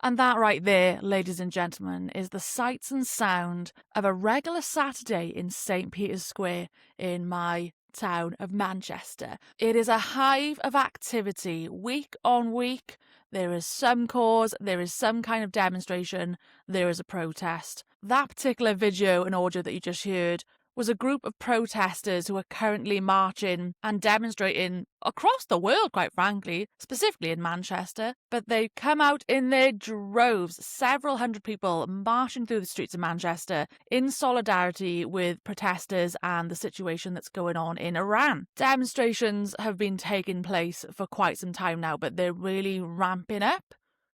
And that right there, ladies and gentlemen, is the sights and sound of a regular Saturday in St. Peter's Square in my town of Manchester. It is a hive of activity week on week. There is some cause, there is some kind of demonstration, there is a protest. That particular video and audio that you just heard was a group of protesters who are currently marching and demonstrating across the world, quite frankly, specifically in Manchester. But they come out in their droves, several hundred people marching through the streets of Manchester in solidarity with protesters and the situation that's going on in Iran. Demonstrations have been taking place for quite some time now, but they're really ramping up.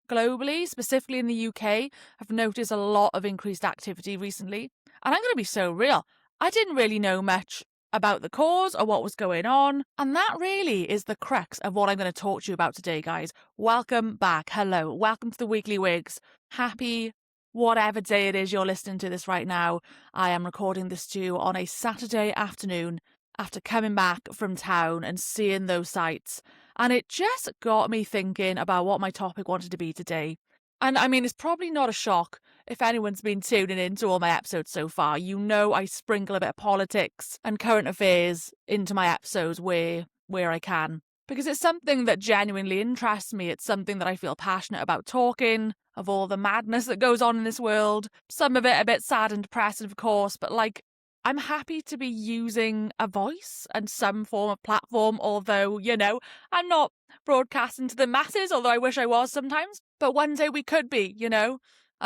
Globally, specifically in the UK, I've noticed a lot of increased activity recently. And I'm going to be so real. I didn't really know much about the cause or what was going on. And that really is the crux of what I'm going to talk to you about today, guys. Welcome back. Hello. Welcome to the Weekly Wigs. Happy whatever day it is you're listening to this right now. I am recording this to you on a Saturday afternoon after coming back from town and seeing those sights. And it just got me thinking about what my topic wanted to be today. And I mean, it's probably not a shock if anyone's been tuning into all my episodes so far. You know I sprinkle a bit of politics and current affairs into my episodes where I can. Because it's something that genuinely interests me. It's something that I feel passionate about talking, of all the madness that goes on in this world. Some of it a bit sad and depressing, of course, but I'm happy to be using a voice and some form of platform, although, I'm not broadcasting to the masses, although I wish I was sometimes. But one day we could be, and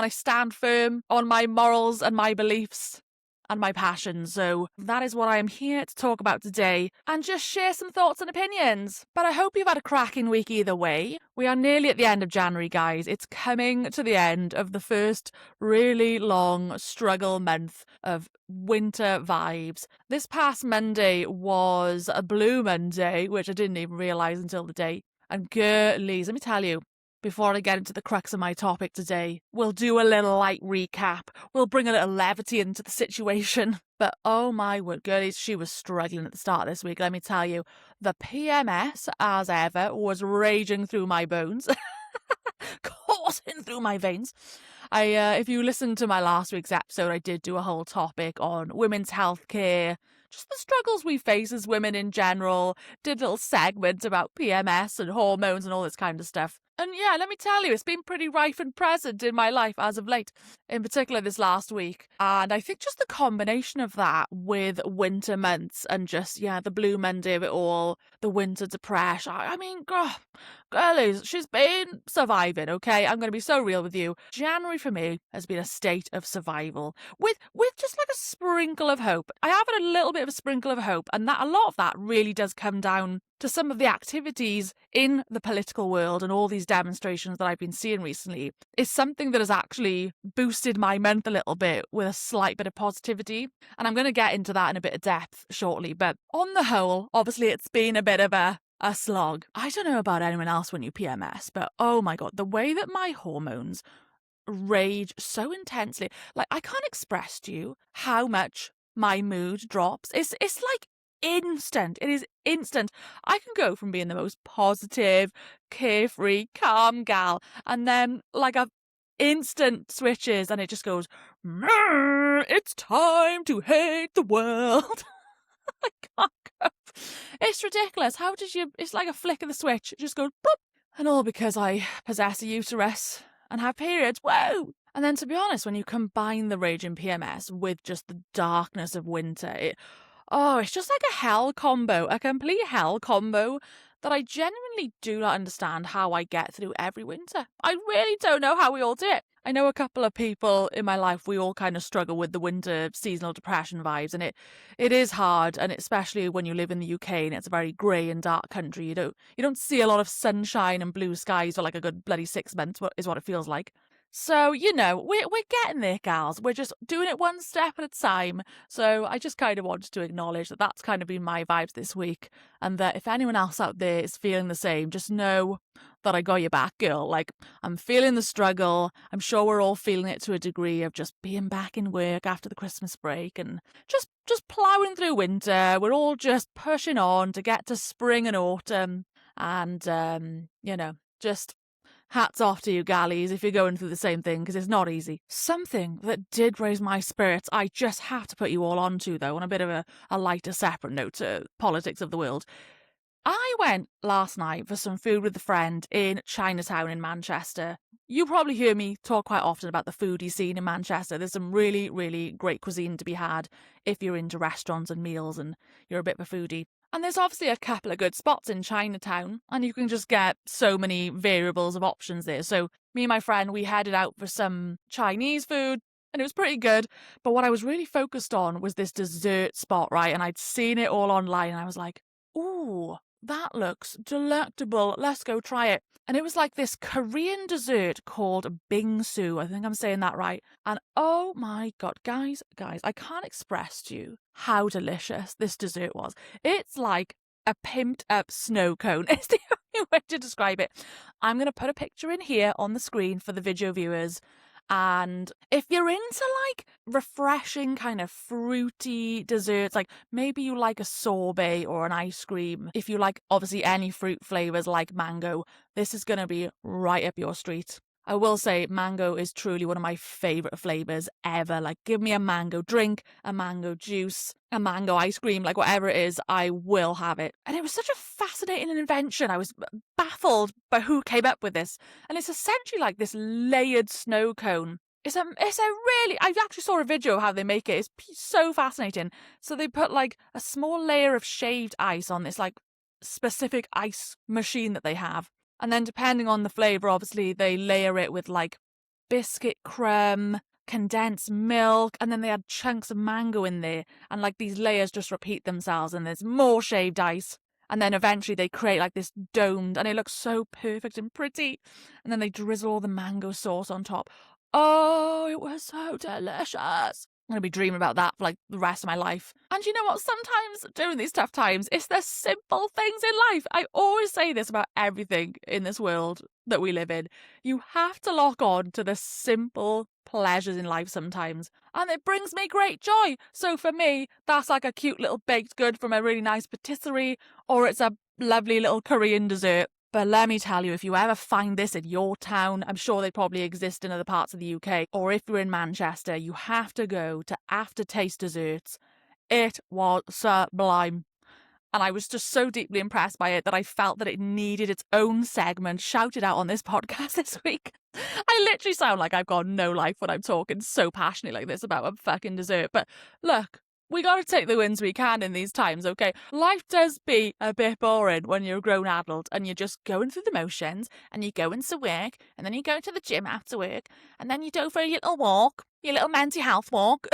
I stand firm on my morals and my beliefs and my passions. So that is what I am here to talk about today and just share some thoughts and opinions. But I hope you've had a cracking week either way. We are nearly at the end of January, guys. It's coming to the end of the first really long struggle month of winter vibes. This past Monday was a Blue Monday, which I didn't even realise until the day. And girlies, let me tell you, before I get into the crux of my topic today, we'll do a little light recap. We'll bring a little levity into the situation. But oh my word, girlies, she was struggling at the start of this week, let me tell you. The PMS, as ever, was raging through my bones. Coursing through my veins. If you listened to my last week's episode, I did do a whole topic on women's healthcare, just the struggles we face as women in general, did a little segment about PMS and hormones and all this kind of stuff. And yeah, let me tell you, it's been pretty rife and present in my life as of late, in particular this last week. And I think just the combination of that with winter months and just, the Blue Monday of it all, the winter depression. I mean, girlies, she's been surviving, okay? I'm going to be so real with you. January for me has been a state of survival with just like a sprinkle of hope. I have had a little bit of a sprinkle of hope, and that a lot of that really does come down to some of the activities in the political world and all these demonstrations that I've been seeing recently is something that has actually boosted my month a little bit with a slight bit of positivity. And I'm going to get into that in a bit of depth shortly. But on the whole, obviously it's been a bit of a slog. I don't know about anyone else when you PMS, but oh my God, the way that my hormones rage so intensely, I can't express to you how much my mood drops. It's like instant. It is instant. I can go from being the most positive, carefree, calm gal, and then I've instant switches and it just goes, it's time to hate the world. I can't go. It's ridiculous. It's like a flick of the switch. It just goes boop. And all because I possess a uterus and have periods. Whoa! And then to be honest, when you combine the raging PMS with just the darkness of winter, it's just like a hell combo, a complete hell combo that I genuinely do not understand how I get through every winter. I really don't know how we all do it. I know a couple of people in my life, we all kind of struggle with the winter seasonal depression vibes, and it is hard, and especially when you live in the UK and it's a very grey and dark country. You don't see a lot of sunshine and blue skies for like a good bloody 6 months, is what it feels like. So, we're getting there, gals. We're just doing it one step at a time. So I just kind of wanted to acknowledge that that's kind of been my vibes this week. And that if anyone else out there is feeling the same, just know that I got your back, girl. I'm feeling the struggle. I'm sure we're all feeling it to a degree of just being back in work after the Christmas break and just ploughing through winter. We're all just pushing on to get to spring and autumn and, just hats off to you galleys if you're going through the same thing, because it's not easy. Something that did raise my spirits, I just have to put you all onto, though, on a bit of a lighter separate note to politics of the world. I went last night for some food with a friend in Chinatown in Manchester. You probably hear me talk quite often about the foodie scene in Manchester. There's some really, really great cuisine to be had if you're into restaurants and meals and you're a bit of a foodie. And there's obviously a couple of good spots in Chinatown, and you can just get so many variables of options there. So me and my friend, we headed out for some Chinese food, and it was pretty good. But what I was really focused on was this dessert spot, right? And I'd seen it all online, and I was like, ooh, that looks delectable. Let's go try it. And it was like this Korean dessert called bingsu. I think I'm saying that right. And oh my God, guys, I can't express to you how delicious this dessert was. It's like a pimped up snow cone. It's the only way to describe it. I'm going to put a picture in here on the screen for the video viewers. And if you're into like refreshing kind of fruity desserts, like maybe you like a sorbet or an ice cream, if you like obviously any fruit flavors like mango, this is going to be right up your street. I will say mango is truly one of my favorite flavors ever. Like, give me a mango drink, a mango juice, a mango ice cream, like whatever it is, I will have it. And it was such a fascinating invention. I was baffled by who came up with this. And it's essentially like this layered snow cone. It's a really, I actually saw a video of how they make it. It's so fascinating. So they put like a small layer of shaved ice on this like specific ice machine that they have. And then depending on the flavour, obviously, they layer it with like biscuit crumb, condensed milk, and then they add chunks of mango in there. And like these layers just repeat themselves and there's more shaved ice. And then eventually they create like this domed, and it looks so perfect and pretty. And then they drizzle all the mango sauce on top. Oh, it was so delicious. I'm going to be dreaming about that for like the rest of my life. And you know what? Sometimes during these tough times, it's the simple things in life. I always say this about everything in this world that we live in. You have to lock on to the simple pleasures in life sometimes. And it brings me great joy. So for me, that's like a cute little baked good from a really nice patisserie, or it's a lovely little Korean dessert. But let me tell you, if you ever find this in your town, I'm sure they probably exist in other parts of the UK, or if you're in Manchester, you have to go to Aftertaste Desserts. It was sublime. And I was just so deeply impressed by it that I felt that it needed its own segment shouted out on this podcast this week. I literally sound like I've got no life when I'm talking so passionately like this about a fucking dessert. But look, we got to take the wins we can in these times, okay? Life does be a bit boring when you're a grown adult and you're just going through the motions, and you go into work and then you go to the gym after work and then you go for a little walk, your little mental health walk.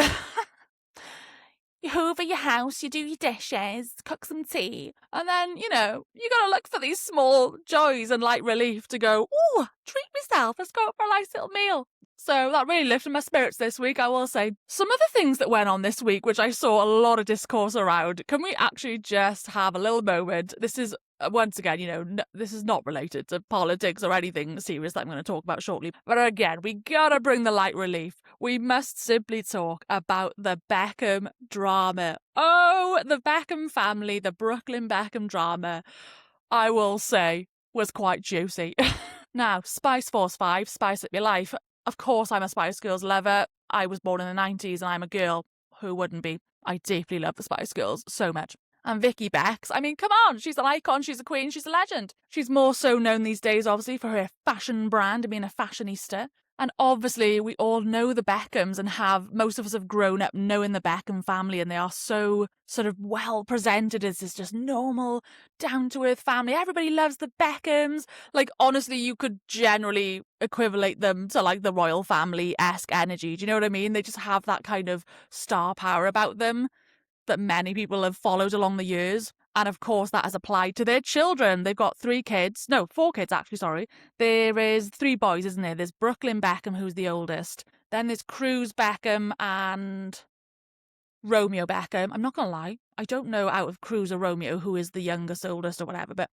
You hoover your house, you do your dishes, cook some tea, and then, you know, you got to look for these small joys and light relief to go, ooh, treat myself, let's go out for a nice little meal. So that really lifted my spirits this week, I will say. Some of the things that went on this week, which I saw a lot of discourse around, can we actually just have a little moment? This is, once again, you know, this is not related to politics or anything serious that I'm going to talk about shortly. But again, we gotta bring the light relief. We must simply talk about the Beckham drama. Oh, the Beckham family, the Brooklyn Beckham drama, I will say, was quite juicy. Now, Spice Force 5, Spice Up Your Life. Of course, I'm a Spice Girls lover. I was born in the 90s and I'm a girl. Who wouldn't be? I deeply love the Spice Girls so much. And Vicky Becks, I mean, come on, she's an icon, she's a queen, she's a legend. She's more so known these days, obviously, for her fashion brand and being a fashionista. And obviously, we all know the Beckhams and most of us have grown up knowing the Beckham family, and they are so sort of well presented as this just normal, down-to-earth family. Everybody loves the Beckhams. Like, honestly, you could generally equivalent them to like the royal family-esque energy. Do you know what I mean? They just have that kind of star power about them that many people have followed along the years. And of course, that has applied to their children. They've got 4 kids actually, sorry. There is 3 boys, isn't there? There's Brooklyn Beckham, who's the oldest. Then there's Cruz Beckham and Romeo Beckham. I'm not going to lie. I don't know out of Cruz or Romeo who is the youngest, oldest or whatever, but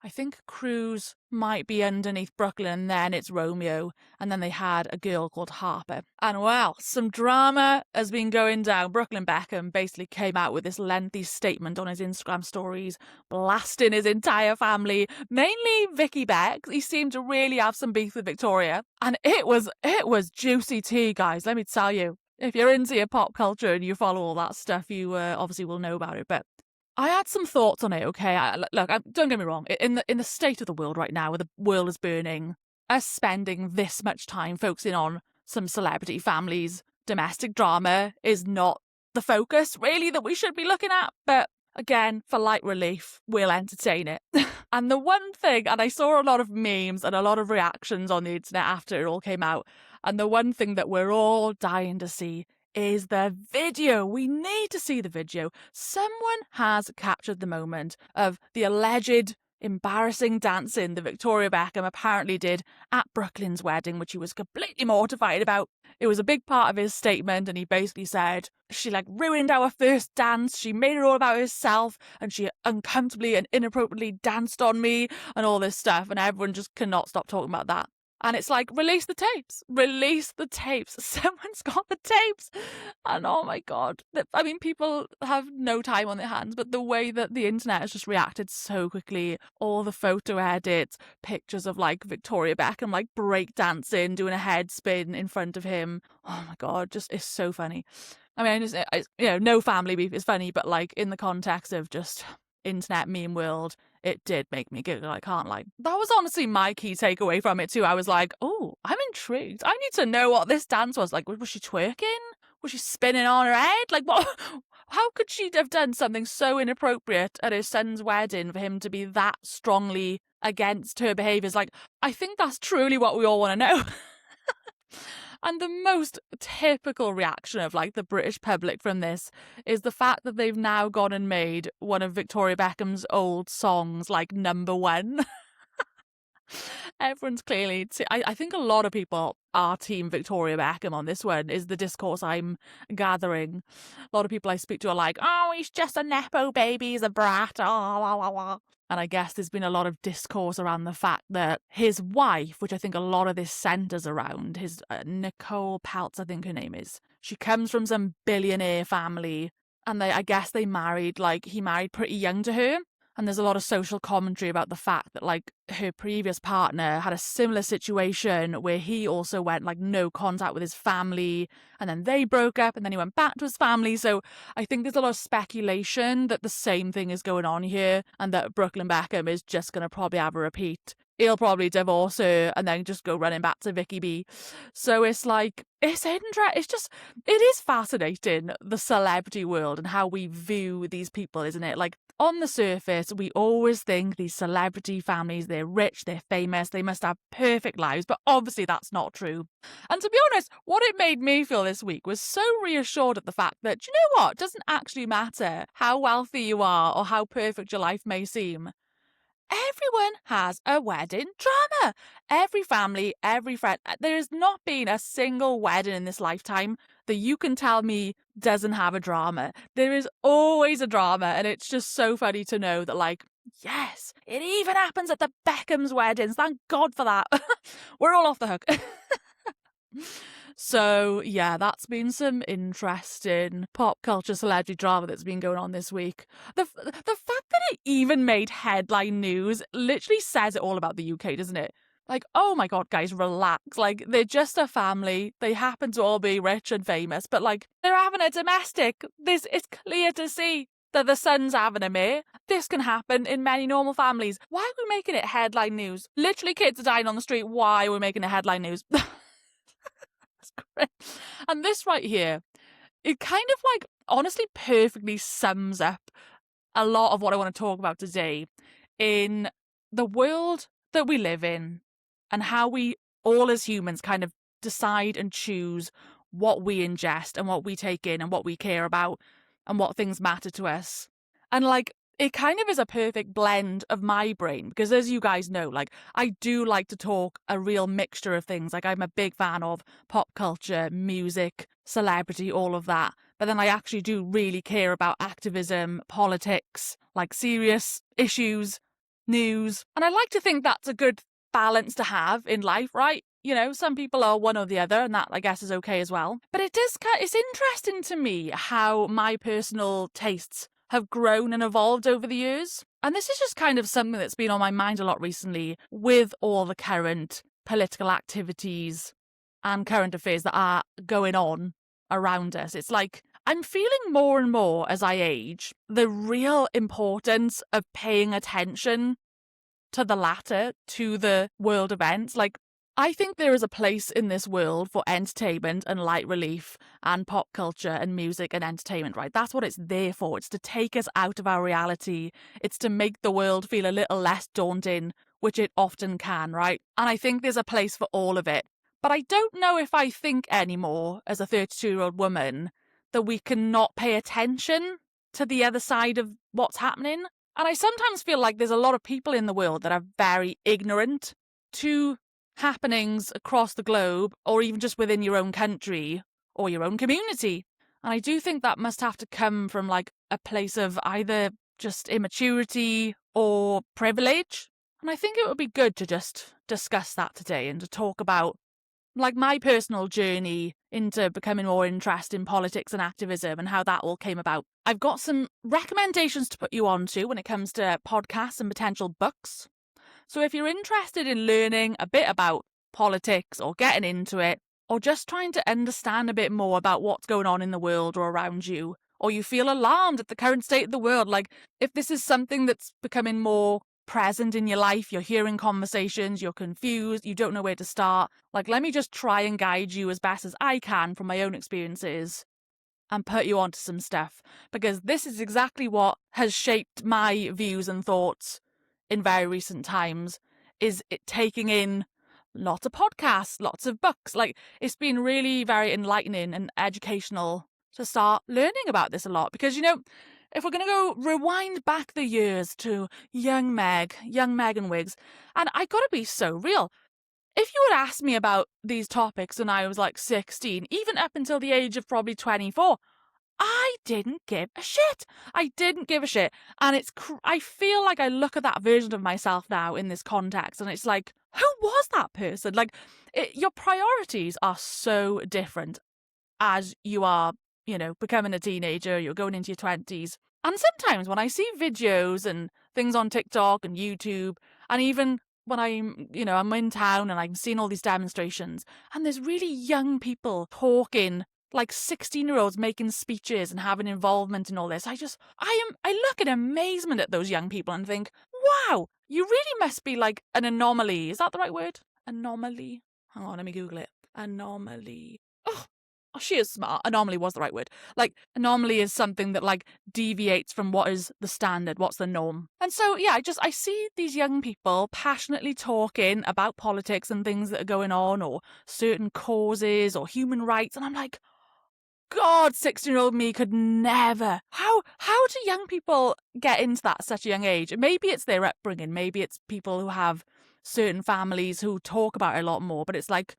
I think Cruz might be underneath Brooklyn, and then it's Romeo, and then they had a girl called Harper. And well, some drama has been going down. Brooklyn Beckham basically came out with this lengthy statement on his Instagram stories, blasting his entire family, mainly Vicky Beck. He seemed to really have some beef with Victoria, and it was juicy tea, guys, let me tell you. If you're into your pop culture and you follow all that stuff, you obviously will know about it, but I had some thoughts on it, okay? Don't get me wrong. In the state of the world right now, where the world is burning, us spending this much time focusing on some celebrity families, domestic drama is not the focus, really, that we should be looking at. But again, for light relief, we'll entertain it. And the one thing, and I saw a lot of memes and a lot of reactions on the internet after it all came out, and the one thing that we're all dying to see is the video. We need to see the video. Someone has captured the moment of the alleged embarrassing dancing that Victoria Beckham apparently did at Brooklyn's wedding, which he was completely mortified about. It was a big part of his statement, and he basically said, she ruined our first dance, she made it all about herself, and she uncomfortably and inappropriately danced on me, and all this stuff, and everyone just cannot stop talking about that. And it's like, release the tapes. Release the tapes. Someone's got the tapes. And oh my God. I mean, people have no time on their hands, but the way that the internet has just reacted so quickly, all the photo edits, pictures of Victoria Beckham breakdancing, doing a head spin in front of him. Oh my God, just it's so funny. I mean, no family beef is funny, but in the context of just internet meme world, it did make me giggle, I can't lie. That was honestly my key takeaway from it too. I was like, oh, I'm intrigued. I need to know what this dance was. Was she twerking? Was she spinning on her head? What? How could she have done something so inappropriate at her son's wedding for him to be that strongly against her behaviours? I think that's truly what we all want to know. And the most typical reaction of the British public from this is the fact that they've now gone and made one of Victoria Beckham's old songs number one. Everyone's clearly... I think a lot of people are team Victoria Beckham on this one, is the discourse I'm gathering. A lot of people I speak to are like, oh, he's just a nepo baby, he's a brat, oh. And I guess there's been a lot of discourse around the fact that his wife, which I think a lot of this centres around, his Nicole Peltz, I think her name is, she comes from some billionaire family, and I guess they married, he married pretty young to her. And there's a lot of social commentary about the fact that, her previous partner had a similar situation where he also went, no contact with his family, and then they broke up, and then he went back to his family. So I think there's a lot of speculation that the same thing is going on here, and that Brooklyn Beckham is just going to probably have a repeat. He'll probably divorce her and then just go running back to Vicky B. So it's it is fascinating, the celebrity world and how we view these people, isn't it? On the surface, we always think these celebrity families, they're rich, they're famous, they must have perfect lives, but obviously that's not true. And to be honest, what it made me feel this week was so reassured at the fact that, do you know what? It doesn't actually matter how wealthy you are or how perfect your life may seem. Everyone has a wedding drama. Every family, every friend. There has not been a single wedding in this lifetime that you can tell me doesn't have a drama. There is always a drama, and it's just so funny to know that, yes, it even happens at the Beckham's weddings. Thank God for that. We're all off the hook. So, yeah, that's been some interesting pop culture celebrity drama that's been going on this week. The fact that it even made headline news literally says it all about the UK, doesn't it? Oh my God, guys, relax. They're just a family. They happen to all be rich and famous, but they're having a domestic. It's clear to see that the son's having a mate. This can happen in many normal families. Why are we making it headline news? Literally, kids are dying on the street. Why are we making it headline news? And this right here, it kind of honestly perfectly sums up a lot of what I want to talk about today in the world that we live in and how we all as humans kind of decide and choose what we ingest and what we take in and what we care about and what things matter to us. And it kind of is a perfect blend of my brain because, as you guys know, I do like to talk a real mixture of things. I'm a big fan of pop culture, music, celebrity, all of that. But then I actually do really care about activism, politics, serious issues, news. And I like to think that's a good balance to have in life, right? Some people are one or the other, and that, I guess, is okay as well. But it's interesting to me how my personal tastes have grown and evolved over the years. And this is just kind of something that's been on my mind a lot recently with all the current political activities and current affairs that are going on around us. It's like I'm feeling more and more as I age the real importance of paying attention to the latter, to the world events. Like, I think there is a place in this world for entertainment and light relief and pop culture and music and entertainment, right? That's what it's there for. It's to take us out of our reality. It's to make the world feel a little less daunting, which it often can, right? And I think there's a place for all of it. But I don't know if I think anymore, as a 32-year-old woman, that we can not pay attention to the other side of what's happening. And I sometimes feel like there's a lot of people in the world that are very ignorant to happenings across the globe, or even just within your own country or your own community. And I do think that must have to come from like a place of either just immaturity or privilege. And I think it would be good to just discuss that today and to talk about like my personal journey into becoming more interested in politics and activism and how that all came about. I've got some recommendations to put you on to when it comes to podcasts and potential books. So if you're interested in learning a bit about politics or getting into it, or just trying to understand a bit more about what's going on in the world or around you, or you feel alarmed at the current state of the world, like if this is something that's becoming more present in your life, you're hearing conversations, you're confused, you don't know where to start, like let me just try and guide you as best as I can from my own experiences and put you onto some stuff, because this is exactly what has shaped my views and thoughts in very recent times, is it taking in lots of podcasts, lots of books. Like, it's been really very enlightening and educational to start learning about this a lot, because, if we're going to go rewind back the years to young Megan Wigz, and I got to be so real, if you had asked me about these topics when I was like 16, even up until the age of probably 24, I didn't give a shit. I didn't give a shit. And I feel like I look at that version of myself now in this context, and it's like, who was that person? Like, your priorities are so different as you are, becoming a teenager, you're going into your 20s. And sometimes when I see videos and things on TikTok and YouTube, and even when I'm in town and I'm seeing all these demonstrations, and there's really young people talking, like 16-year-olds making speeches and having involvement in all this, I look in amazement at those young people and think, wow, you really must be like an anomaly. Is that the right word? Anomaly? Hang on, let me Google it. Anomaly. Oh, she is smart. Anomaly was the right word. Like, anomaly is something that like deviates from what is the standard, what's the norm. And so, yeah, I see these young people passionately talking about politics and things that are going on, or certain causes or human rights. And I'm like, God, 16-year-old me could never. How do young people get into that at such a young age? Maybe it's their upbringing. Maybe it's people who have certain families who talk about it a lot more. But it's like,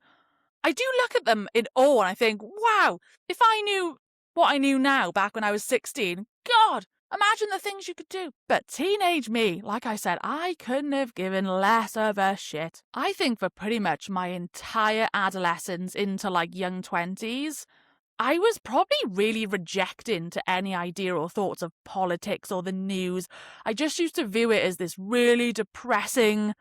I do look at them in awe and I think, wow, if I knew what I knew now back when I was 16, God, imagine the things you could do. But teenage me, like I said, I couldn't have given less of a shit. I think for pretty much my entire adolescence into like young 20s, I was probably really rejecting to any idea or thoughts of politics or the news. I just used to view it as this really depressing,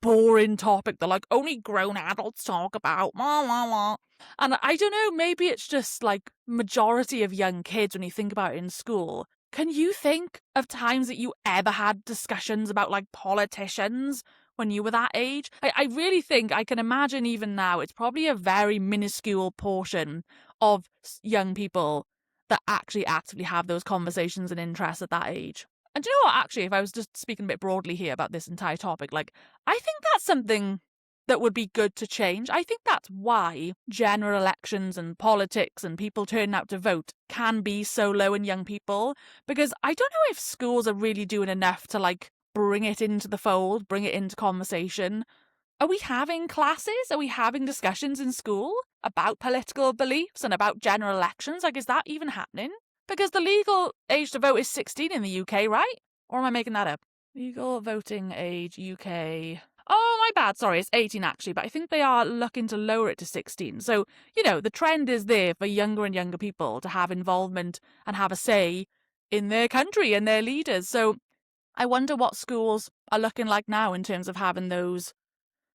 boring topic that like only grown adults talk about. And I don't know, maybe it's just like majority of young kids when you think about it in school. Can you think of times that you ever had discussions about like politicians when you were that age? I really think I can imagine even now it's probably a very minuscule portion of young people that actually actively have those conversations and interests at that age. And do you know what, actually, if I was just speaking a bit broadly here about this entire topic, like, I think that's something that would be good to change. I think that's why general elections and politics and people turning out to vote can be so low in young people, because I don't know if schools are really doing enough to, like, bring it into the fold, bring it into conversation. Are we having classes? Are we having discussions in school about political beliefs and about general elections? Like, is that even happening? Because the legal age to vote is 16 in the UK, right? Or am I making that up? Legal voting age UK. Oh, my bad. Sorry, it's 18 actually, but I think they are looking to lower it to 16. So, the trend is there for younger and younger people to have involvement and have a say in their country and their leaders. So I wonder what schools are looking like now in terms of having those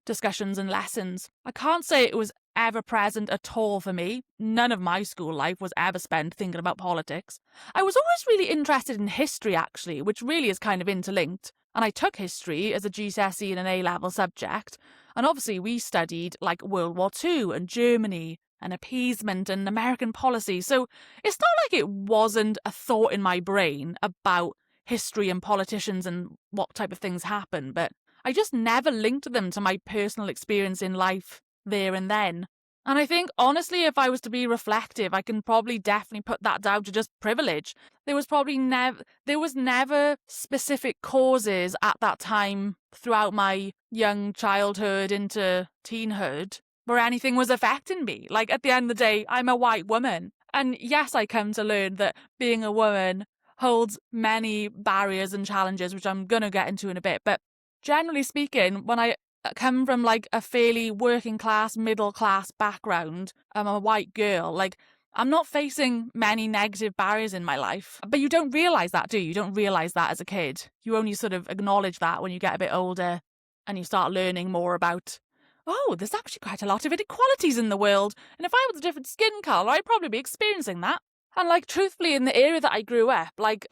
discussions and lessons. I can't say it was ever present at all for me. None of my school life was ever spent thinking about politics. I was always really interested in history, actually, which really is kind of interlinked. And I took history as a GCSE and an A-level subject. And obviously we studied like World War II and Germany and appeasement and American policy. So it's not like it wasn't a thought in my brain about history and politicians and what type of things happen, but I just never linked them to my personal experience in life there and then. And I think, honestly, if I was to be reflective, I can probably definitely put that down to just privilege. There was never specific causes at that time throughout my young childhood into teenhood where anything was affecting me. Like, at the end of the day, I'm a white woman. And yes, I come to learn that being a woman holds many barriers and challenges, which I'm going to get into in a bit. But generally speaking, when I come from like a fairly working class, middle class background, I'm a white girl, like I'm not facing many negative barriers in my life. But you don't realise that, do you? You don't realise that as a kid. You only sort of acknowledge that when you get a bit older and you start learning more about, oh, there's actually quite a lot of inequalities in the world. And if I was a different skin colour, I'd probably be experiencing that. And like, truthfully, in the area that I grew up, like,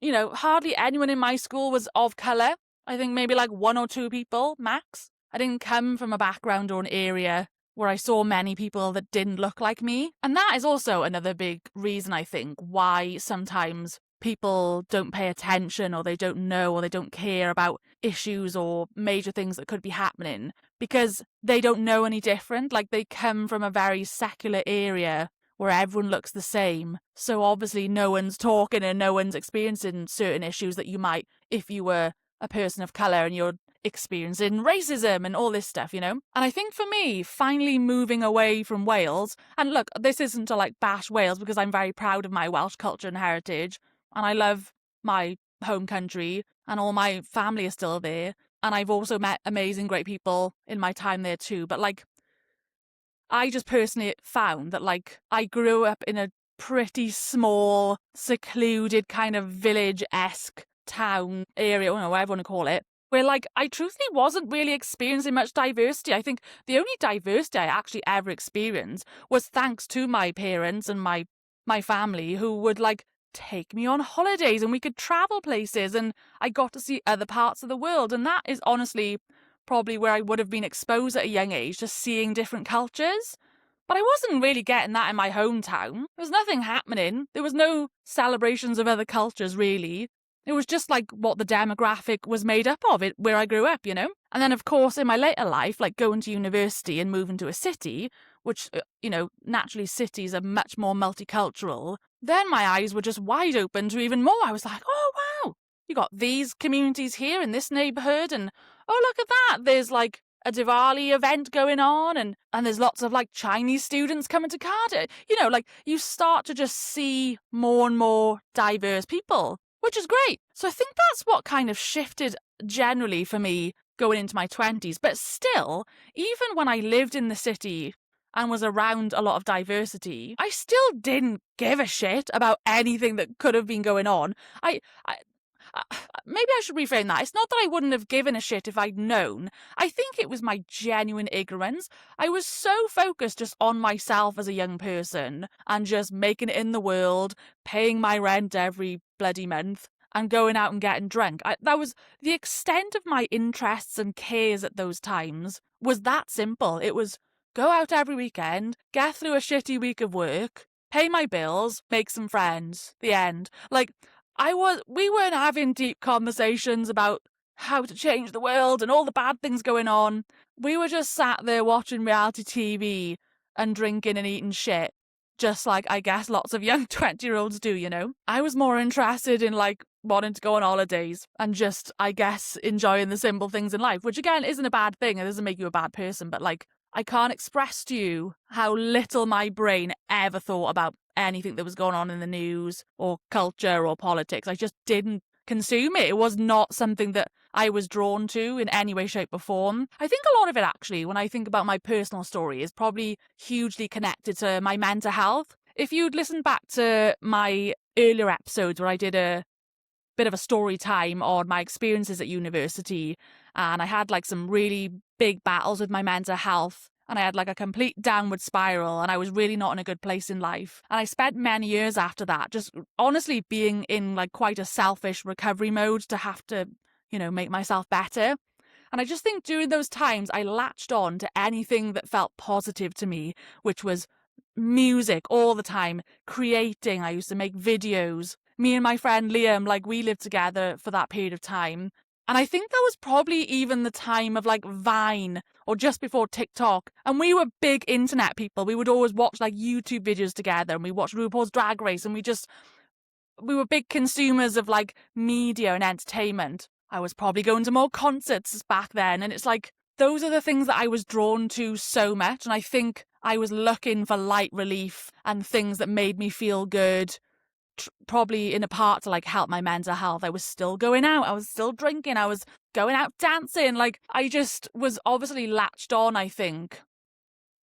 hardly anyone in my school was of colour. I think maybe like one or two people, max. I didn't come from a background or an area where I saw many people that didn't look like me. And that is also another big reason, I think, why sometimes people don't pay attention or they don't know or they don't care about issues or major things that could be happening because they don't know any different. Like, they come from a very secular area where everyone looks the same. So obviously no one's talking and no one's experiencing certain issues that you might if you were a person of colour and you're experiencing racism and all this stuff, And I think for me, finally moving away from Wales, and look, this isn't to like bash Wales because I'm very proud of my Welsh culture and heritage, and I love my home country and all my family is still there, and I've also met amazing, great people in my time there too, but like, I just personally found that like I grew up in a pretty small, secluded kind of village-esque town area, or whatever you want to call it, where like I truthfully wasn't really experiencing much diversity. I think the only diversity I actually ever experienced was thanks to my parents and my family who would like take me on holidays and we could travel places and I got to see other parts of the world. And that is honestly probably where I would have been exposed at a young age, just seeing different cultures. But I wasn't really getting that in my hometown. There was nothing happening. There was no celebrations of other cultures, really. It was just like what the demographic was made up of, it where I grew up, And then, of course, in my later life, like going to university and moving to a city, which, naturally cities are much more multicultural, then my eyes were just wide open to even more. I was like, oh, wow, you got these communities here in this neighbourhood, and oh, look at that, there's like a Diwali event going on, and there's lots of like Chinese students coming to Cardiff. Like you start to just see more and more diverse people, which is great. So I think that's what kind of shifted generally for me going into my 20s. But still, even when I lived in the city and was around a lot of diversity, I still didn't give a shit about anything that could have been going on. Maybe I should reframe that. It's not that I wouldn't have given a shit if I'd known. I think it was my genuine ignorance. I was so focused just on myself as a young person and just making it in the world, paying my rent every bloody month and going out and getting drunk. That was the extent of my interests and cares at those times was that simple. It was go out every weekend, get through a shitty week of work, pay my bills, make some friends. The end. Like, we weren't having deep conversations about how to change the world and all the bad things going on. We were just sat there watching reality TV and drinking and eating shit, just like I guess lots of young 20-year-olds do, I was more interested in like wanting to go on holidays and just, I guess, enjoying the simple things in life, which again isn't a bad thing. It doesn't make you a bad person, but like, I can't express to you how little my brain ever thought about anything that was going on in the news or culture or politics. I just didn't consume it. It was not something that I was drawn to in any way, shape or form. I think a lot of it actually, when I think about my personal story, is probably hugely connected to my mental health. If you'd listened back to my earlier episodes where I did a bit of a story time on my experiences at university, and I had like some really big battles with my mental health, and I had like a complete downward spiral, and I was really not in a good place in life. And I spent many years after that just honestly being in like quite a selfish recovery mode to have to, make myself better. And I just think during those times I latched on to anything that felt positive to me, which was music all the time, creating. I used to make videos. Me and my friend Liam, like, we lived together for that period of time. And I think that was probably even the time of like Vine or just before TikTok. And we were big internet people. We would always watch like YouTube videos together, and we watched RuPaul's Drag Race, and we were big consumers of like media and entertainment. I was probably going to more concerts back then. And it's like, those are the things that I was drawn to so much. And I think I was looking for light relief and things that made me feel good, probably in a part to like help my mental health. I was still going out, I was still drinking, I was going out dancing. Like, I just was obviously latched on, I think,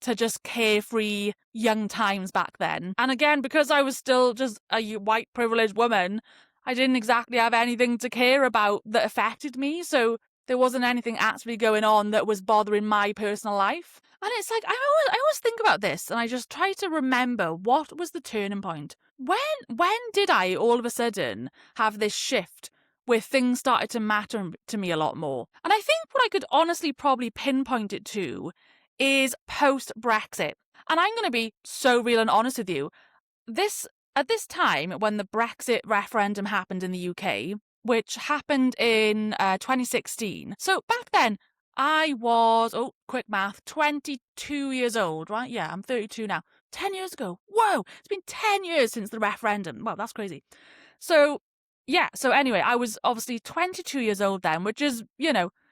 to just carefree young times back then. And again, because I was still just a white privileged woman, I didn't exactly have anything to care about that affected me. So there wasn't anything actually going on that was bothering my personal life. And it's like, I always think about this, and I just try to remember, what was the turning point? When did I all of a sudden have this shift where things started to matter to me a lot more? And I think what I could honestly probably pinpoint it to is post-Brexit. And I'm going to be so real and honest with you. At this time, when the Brexit referendum happened in the UK, which happened in 2016. So back then, I was, quick math, 22 years old, right? Yeah, I'm 32 now. 10 years ago. Whoa, it's been 10 years since the referendum. Wow, that's crazy. So, yeah, so anyway, I was obviously 22 years old then, which is,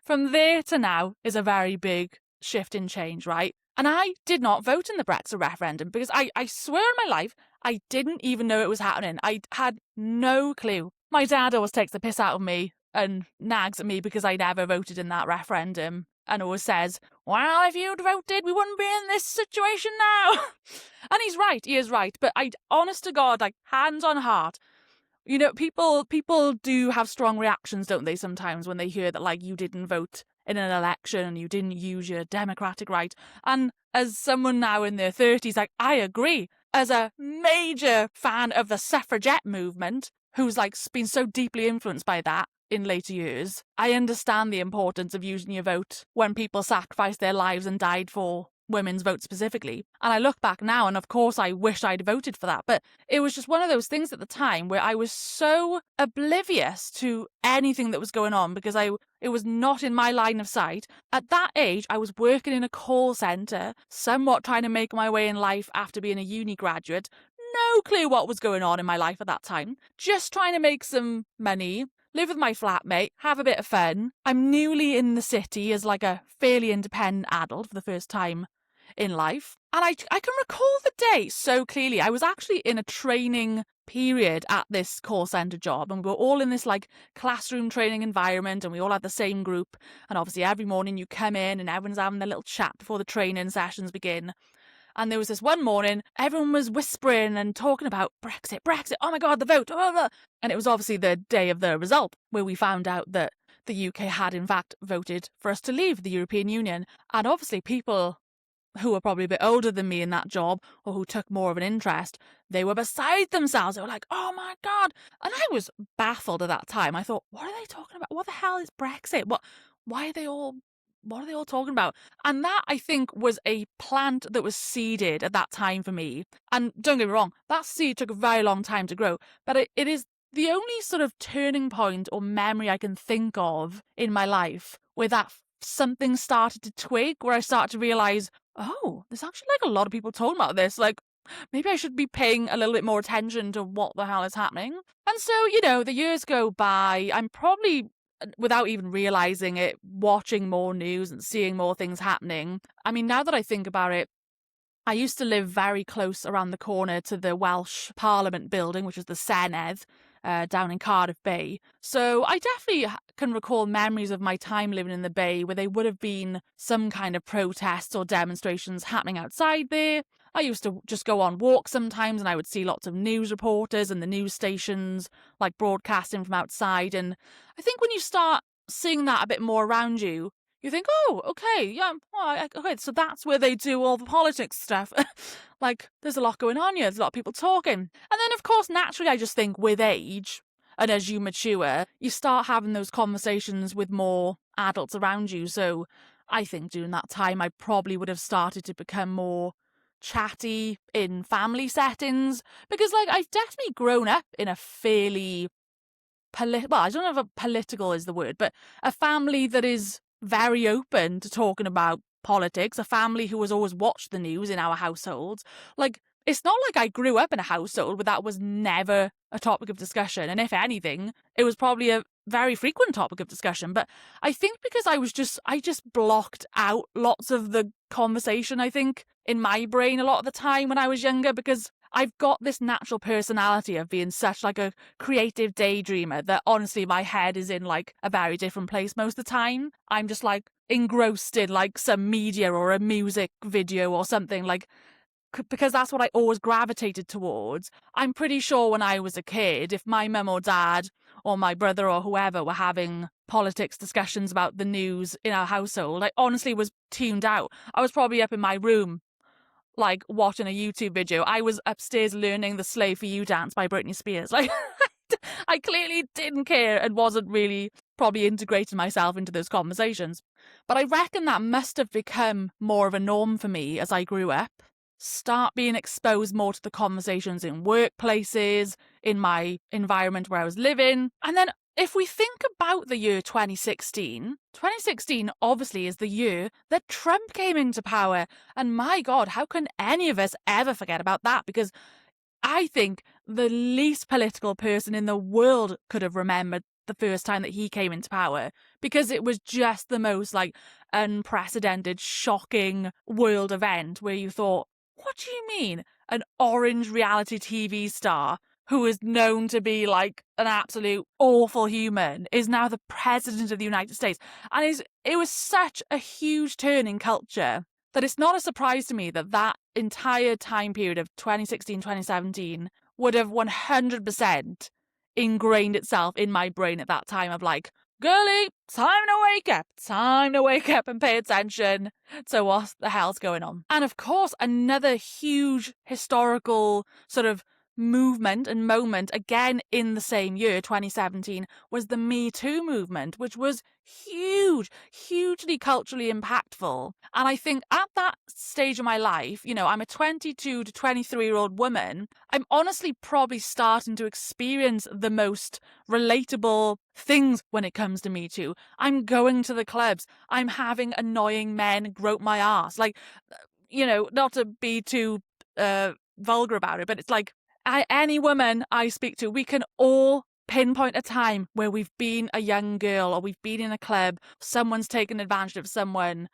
from there to now is a very big shift in change, right? And I did not vote in the Brexit referendum because I swear on my life, I didn't even know it was happening. I had no clue. My dad always takes the piss out of me and nags at me because I never voted in that referendum, and always says, well, if you'd voted, we wouldn't be in this situation now. And he's right, he is right. But honest to God, like, hands on heart, people do have strong reactions, don't they, sometimes when they hear that, like, you didn't vote in an election and you didn't use your democratic right. And as someone now in their 30s, like, I agree. As a major fan of the suffragette movement, who's like been so deeply influenced by that in later years, I understand the importance of using your vote when people sacrificed their lives and died for women's vote specifically. And I look back now, and of course I wish I'd voted for that, but it was just one of those things at the time where I was so oblivious to anything that was going on because it was not in my line of sight. At that age, I was working in a call centre, somewhat trying to make my way in life after being a uni graduate. No clue what was going on in my life at that time. Just trying to make some money, live with my flatmate, have a bit of fun. I'm newly in the city as like a fairly independent adult for the first time in life. And I can recall the day so clearly. I was actually in a training period at this call centre job, and we were all in this like classroom training environment, and we all had the same group. And obviously every morning you come in and everyone's having a little chat before the training sessions begin. And there was this one morning, everyone was whispering and talking about Brexit, oh my God, the vote, blah, blah. And it was obviously the day of the result, where we found out that the UK had in fact voted for us to leave the European Union. And obviously people who were probably a bit older than me in that job, or who took more of an interest, they were beside themselves. They were like, oh my God. And I was baffled at that time. I thought, what are they talking about? What the hell is Brexit? What are they all talking about? And that, I think, was a plant that was seeded at that time for me. And don't get me wrong, that seed took a very long time to grow, but it is the only sort of turning point or memory I can think of in my life where that something started to twig, where I started to realise, oh, there's actually like a lot of people talking about this. Like, maybe I should be paying a little bit more attention to what the hell is happening. And so, the years go by. I'm probably, without even realising it, watching more news and seeing more things happening. I mean, now that I think about it, I used to live very close around the corner to the Welsh Parliament building, which is the Senedd, down in Cardiff Bay. So I definitely can recall memories of my time living in the Bay where there would have been some kind of protests or demonstrations happening outside there. I used to just go on walks sometimes and I would see lots of news reporters and the news stations like broadcasting from outside. And I think when you start seeing that a bit more around you, you think, oh, okay, yeah, okay, so that's where they do all the politics stuff. Like, there's a lot going on here. There's a lot of people talking. And then, of course, naturally, I just think with age and as you mature, you start having those conversations with more adults around you. So I think during that time, I probably would have started to become more chatty in family settings because, like, I've definitely grown up in a fairly well, I don't know if political is the word, but a family that is very open to talking about politics, a family who has always watched the news in our household. Like, it's not like I grew up in a household where that was never a topic of discussion. And if anything, it was probably a very frequent topic of discussion. But I think because I just blocked out lots of the conversation, I think, in my brain a lot of the time when I was younger, because I've got this natural personality of being such like a creative daydreamer that honestly my head is in like a very different place most of the time. I'm just like engrossed in like some media or a music video or something, like because that's what I always gravitated towards. I'm pretty sure when I was a kid, if my mum or dad or my brother or whoever were having politics discussions about the news in our household, I honestly was tuned out. I was probably up in my room like watching a YouTube video. I was upstairs learning the Slave for You dance by Britney Spears. Like, I clearly didn't care and wasn't really probably integrating myself into those conversations. But I reckon that must have become more of a norm for me as I grew up. Start being exposed more to the conversations in workplaces, in my environment where I was living. And then if we think about the year 2016 obviously is the year that Trump came into power. And my God, how can any of us ever forget about that? Because I think the least political person in the world could have remembered the first time that he came into power, because it was just the most like unprecedented, shocking world event where you thought, what do you mean? An orange reality TV star who is known to be like an absolute awful human is now the president of the United States. And it was such a huge turn in culture that it's not a surprise to me that that entire time period of 2016, 2017 would have 100% ingrained itself in my brain at that time of like, girlie, time to wake up and pay attention to what the hell's going on. And of course, another huge historical sort of movement and moment again in the same year, 2017, was the Me Too movement, which was hugely culturally impactful. And I think at that stage of my life, you know, I'm a 22 to 23-year-old woman. I'm honestly probably starting to experience the most relatable things when it comes to Me Too. I'm going to the clubs. I'm having annoying men grope my ass. Like, you know, not to be too vulgar about it, but it's like, any woman I speak to, we can all pinpoint a time where we've been a young girl or we've been in a club, someone's taken advantage of someone's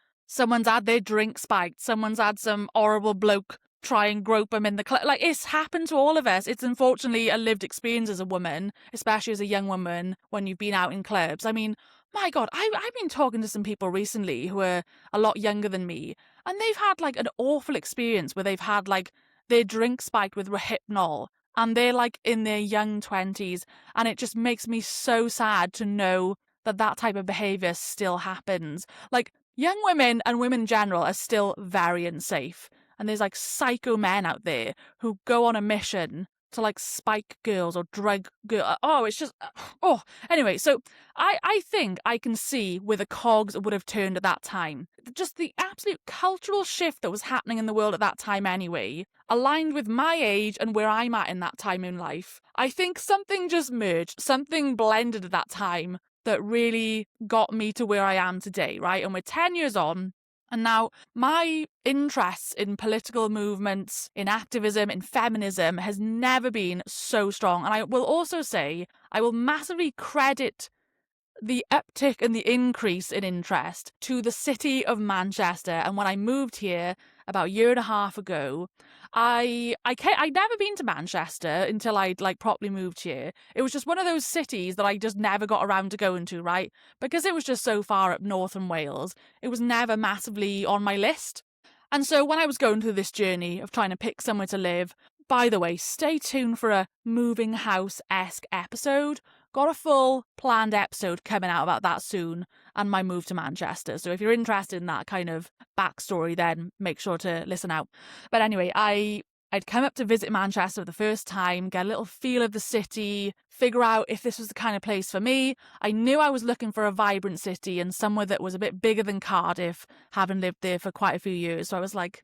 had their drink spiked, someone's had some horrible bloke try and grope them in the club. Like, it's happened to all of us. It's unfortunately a lived experience as a woman, especially as a young woman when you've been out in clubs. I mean, my God, I've been talking to some people recently who are a lot younger than me, and they've had like an awful experience where they've had like their drink spiked with Rohypnol, and they're like in their young 20s, and it just makes me so sad to know that that type of behaviour still happens. Like, young women and women in general are still very unsafe, and there's like psycho men out there who go on a mission to like spike girls or drug girls. Oh, it's just, oh. Anyway, so I think I can see where the cogs would have turned at that time. Just the absolute cultural shift that was happening in the world at that time anyway, aligned with my age and where I'm at in that time in life. I think something just merged, something blended at that time that really got me to where I am today, right? And we're 10 years on. And now my interest in political movements, in activism, in feminism has never been so strong. And I will also say I will massively credit the uptick and the increase in interest to the city of Manchester. And when I moved here about a year and a half ago. I'd never been to Manchester until I'd like properly moved here. It was just one of those cities that I just never got around to going to, right? Because it was just so far up north in Wales, it was never massively on my list. And so when I was going through this journey of trying to pick somewhere to live, by the way, stay tuned for a moving house-esque episode. Got a full planned episode coming out about that soon and my move to Manchester. So if you're interested in that kind of backstory, then make sure to listen out. But anyway, I'd come up to visit Manchester for the first time, get a little feel of the city, figure out if this was the kind of place for me. I knew I was looking for a vibrant city and somewhere that was a bit bigger than Cardiff, having lived there for quite a few years. So I was like,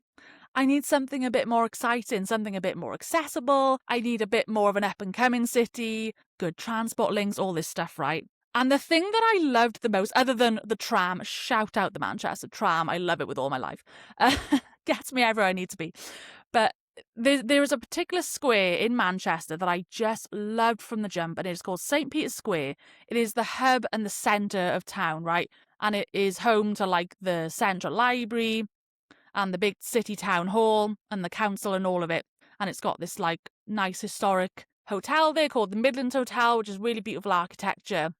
I need something a bit more exciting, something a bit more accessible. I need a bit more of an up-and-coming city, good transport links, all this stuff, right? And the thing that I loved the most, other than the tram, shout out the Manchester tram, I love it with all my life, gets me everywhere I need to be. But there is a particular square in Manchester that I just loved from the jump, and it's called St. Peter's Square. It is the hub and the centre of town, right? And it is home to like the Central Library and the big city town hall and the council and all of it. And it's got this like nice historic hotel there called the Midland Hotel, which is really beautiful architecture.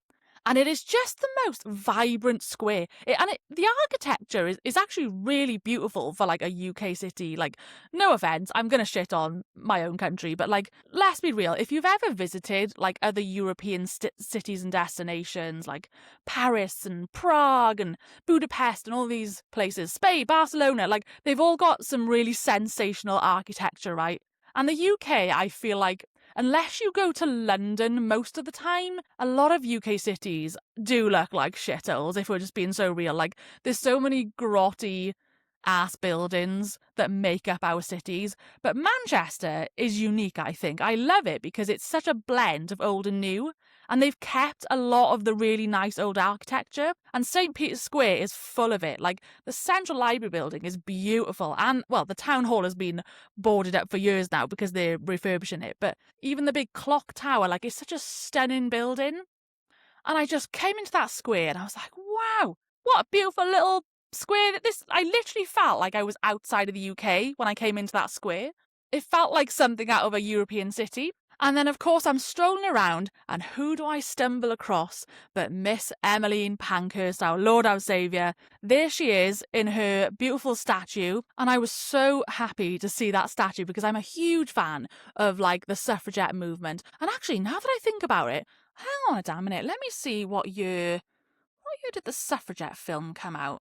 And it is just the most vibrant square. The architecture is actually really beautiful for like a UK city. Like, no offence, I'm going to shit on my own country, but like, let's be real. If you've ever visited like other European cities and destinations like Paris and Prague and Budapest and all these places, Spain, Barcelona, like they've all got some really sensational architecture, right? And the UK, I feel like, unless you go to London most of the time, a lot of UK cities do look like shitholes, if we're just being so real. Like, there's so many grotty ass buildings that make up our cities. But Manchester is unique, I think. I love it because it's such a blend of old and new. And they've kept a lot of the really nice old architecture. And St. Peter's Square is full of it. Like, the Central Library building is beautiful. And, well, the town hall has been boarded up for years now because they're refurbishing it. But even the big clock tower, like, it's such a stunning building. And I just came into that square and I was like, wow, what a beautiful little square. I literally felt like I was outside of the UK when I came into that square. It felt like something out of a European city. And then, of course, I'm strolling around, and who do I stumble across but Miss Emmeline Pankhurst, our Lord, our Saviour. There she is in her beautiful statue, and I was so happy to see that statue because I'm a huge fan of, like, the suffragette movement. And actually, now that I think about it, hang on a damn minute, let me see what year did the suffragette film come out?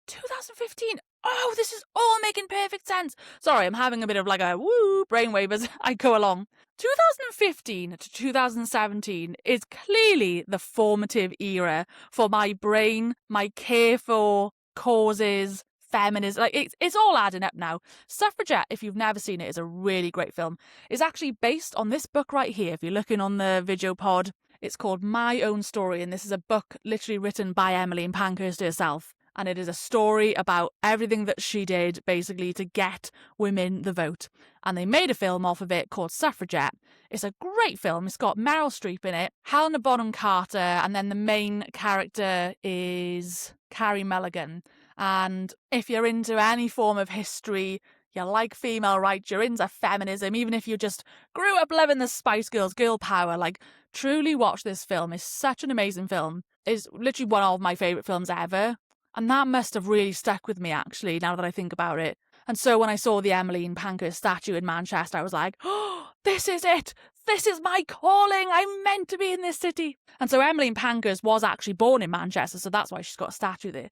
2015. Oh, this is all making perfect sense. Sorry, I'm having a bit of like a woo brainwave as I go along. 2015 to 2017 is clearly the formative era for my brain, my care for causes, feminism. Like it's all adding up now. Suffragette, if you've never seen it, is a really great film. It's actually based on this book right here. If you're looking on the video pod, it's called My Own Story, and this is a book literally written by Emmeline Pankhurst herself. And it is a story about everything that she did, basically, to get women the vote. And they made a film off of it called Suffragette. It's a great film. It's got Meryl Streep in it, Helena Bonham Carter, and then the main character is Carey Mulligan. And if you're into any form of history, you like female rights, you're into feminism, even if you just grew up loving the Spice Girls, girl power, like, truly watch this film. It's such an amazing film. It's literally one of my favourite films ever. And that must have really stuck with me, actually, now that I think about it. And so when I saw the Emmeline Pankhurst statue in Manchester, I was like, oh, this is it. This is my calling. I'm meant to be in this city. And so Emmeline Pankhurst was actually born in Manchester, so that's why she's got a statue there.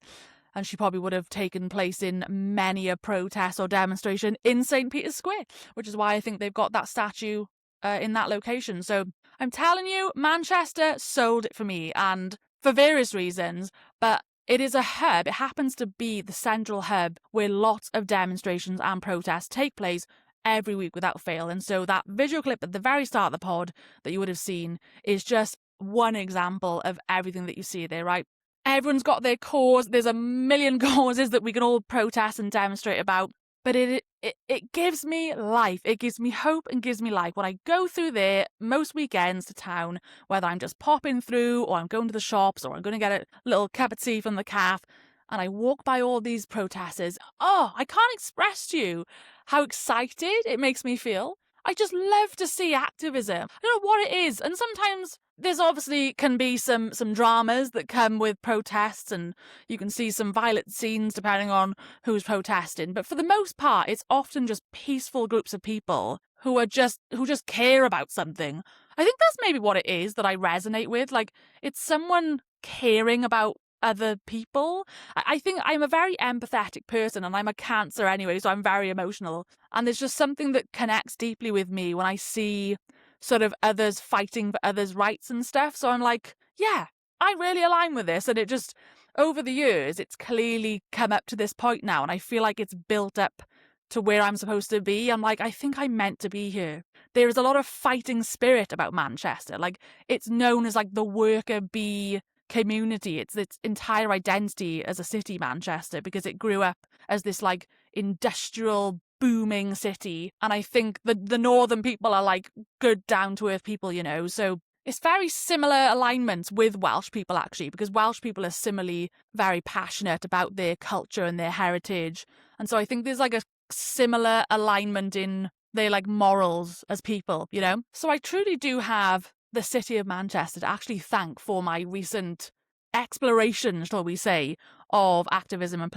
And she probably would have taken place in many a protest or demonstration in St. Peter's Square, which is why I think they've got that statue in that location. So I'm telling you, Manchester sold it for me, and for various reasons, but it is a hub. It happens to be the central hub where lots of demonstrations and protests take place every week without fail. And so that visual clip at the very start of the pod that you would have seen is just one example of everything that you see there, right? Everyone's got their cause. There's a million causes that we can all protest and demonstrate about. But it gives me life. It gives me hope and gives me life. When I go through there most weekends to town, whether I'm just popping through or I'm going to the shops or I'm going to get a little cup of tea from the cafe, and I walk by all these protesters, I can't express to you how excited it makes me feel. I just love to see activism. I don't know what it is. And sometimes there's obviously can be some dramas that come with protests, and you can see some violent scenes depending on who's protesting. But for the most part, it's often just peaceful groups of people who just care about something. I think that's maybe what it is that I resonate with. Like, it's someone caring about other people. I think I'm a very empathetic person, and I'm a Cancer anyway, so I'm very emotional. And there's just something that connects deeply with me when I see sort of others fighting for others' rights and stuff. So I'm like, yeah, I really align with this. And it just, over the years, it's clearly come up to this point now, and I feel like it's built up to where I'm supposed to be. I'm like, I think I'm meant to be here. There is a lot of fighting spirit about Manchester. Like, it's known as like the worker bee community. It's its entire identity as a city, Manchester, because it grew up as this like industrial booming city. And I think the northern people are like good down to earth people, you know. So it's very similar alignments with Welsh people, actually, because Welsh people are similarly very passionate about their culture and their heritage. And so I think there's like a similar alignment in their like morals as people, you know. So I truly do have the city of Manchester to actually thank for my recent exploration, shall we say, of activism and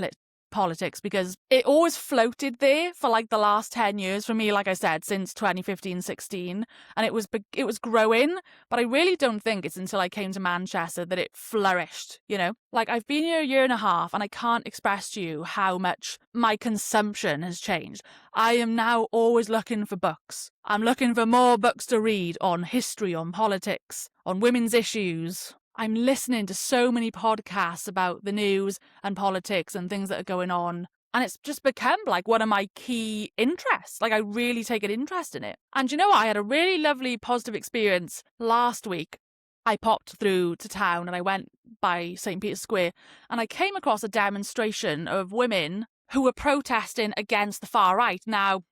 politics, because it always floated there for like the last 10 years for me, like I said, since 2015-16, and it was growing, but I really don't think it's until I came to Manchester that it flourished, you know. Like, I've been here a year and a half, and I can't express to you how much my consumption has changed. I am now always looking for books. I'm looking for more books to read on history, on politics, on women's issues. I'm listening to so many podcasts about the news and politics and things that are going on. And it's just become like one of my key interests. Like, I really take an interest in it. And you know what? I had a really lovely positive experience last week. I popped through to town and I went by St. Peter's Square, and I came across a demonstration of women who were protesting against the far right. Now,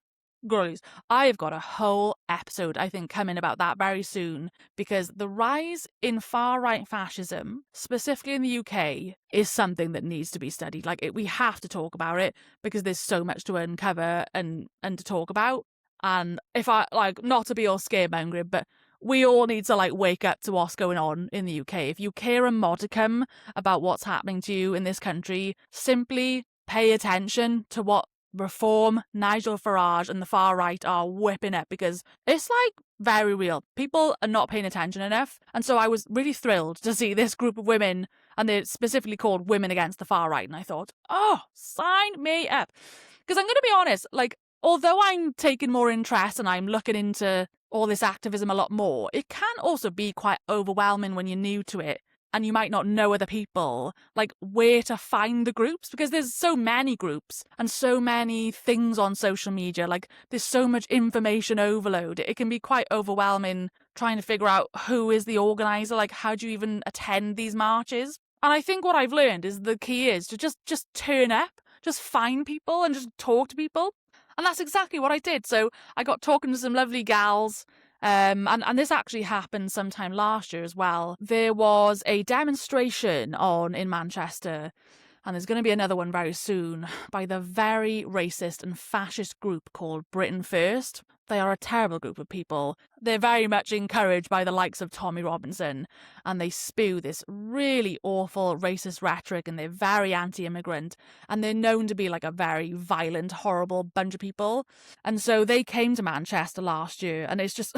girlies, I've got a whole episode, I think, coming about that very soon, because the rise in far-right fascism, specifically in the UK, is something that needs to be studied. Like, we have to talk about it, because there's so much to uncover and to talk about. And if I, like, not to be all scaremongering, but we all need to, like, wake up to what's going on in the UK. If you care a modicum about what's happening to you in this country, simply pay attention to what Reform, Nigel Farage and the far right are whipping up, because it's like very real. People are not paying attention enough. And so I was really thrilled to see this group of women, and they're specifically called Women Against the Far Right. And I thought, oh, sign me up. Because I'm going to be honest, like, although I'm taking more interest and I'm looking into all this activism a lot more, it can also be quite overwhelming when you're new to it and you might not know other people, like where to find the groups, because there's so many groups and so many things on social media. Like, there's so much information overload. It can be quite overwhelming trying to figure out who is the organizer, like how do you even attend these marches? And I think what I've learned is the key is to just turn up, just find people and just talk to people. And that's exactly what I did. So I got talking to some lovely gals. And this actually happened sometime last year as well. There was a demonstration on in Manchester, and there's going to be another one very soon, by the very racist and fascist group called Britain First. They are a terrible group of people. They're very much encouraged by the likes of Tommy Robinson, and they spew this really awful racist rhetoric, and they're very anti-immigrant, and they're known to be like a very violent, horrible bunch of people. And so they came to Manchester last year, and it's just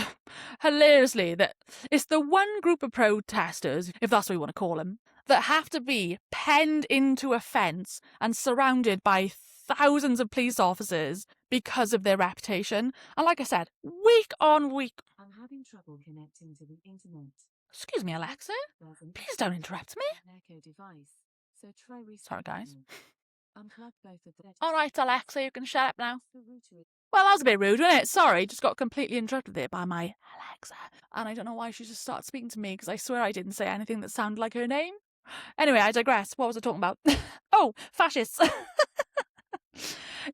hilariously that it's the one group of protesters, if that's what you want to call them, that have to be penned into a fence and surrounded by thousands of police officers because of their reputation. And like I said, week on week... I'm having trouble connecting to the internet. Excuse me, Alexa. Please don't interrupt me. Echo device. So try Sorry, guys. Unplug both of the... All right, Alexa, you can shut up now. Well, that was a bit rude, wasn't it? Sorry, just got completely interrupted there by my Alexa. And I don't know why she just started speaking to me, because I swear I didn't say anything that sounded like her name. Anyway, I digress. What was I talking about? Oh, fascists.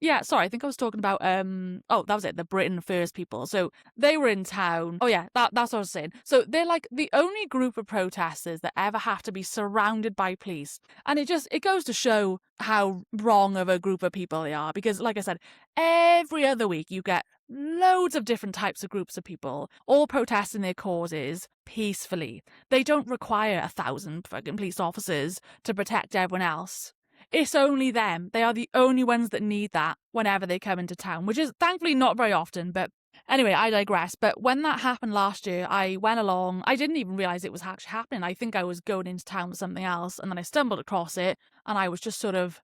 Yeah, sorry, I think I was talking about oh, that was it, the Britain First people. So they were in town. Oh yeah, that's what I was saying. So they're like the only group of protesters that ever have to be surrounded by police. And it goes to show how wrong of a group of people they are. Because like I said, every other week you get loads of different types of groups of people, all protesting their causes peacefully. They don't require 1,000 fucking police officers to protect everyone else. It's only them. They are the only ones that need that whenever they come into town, which is thankfully not very often. But anyway, I digress. But when that happened last year, I went along. I didn't even realise it was actually happening. I think I was going into town with something else, and then I stumbled across it, and I was just sort of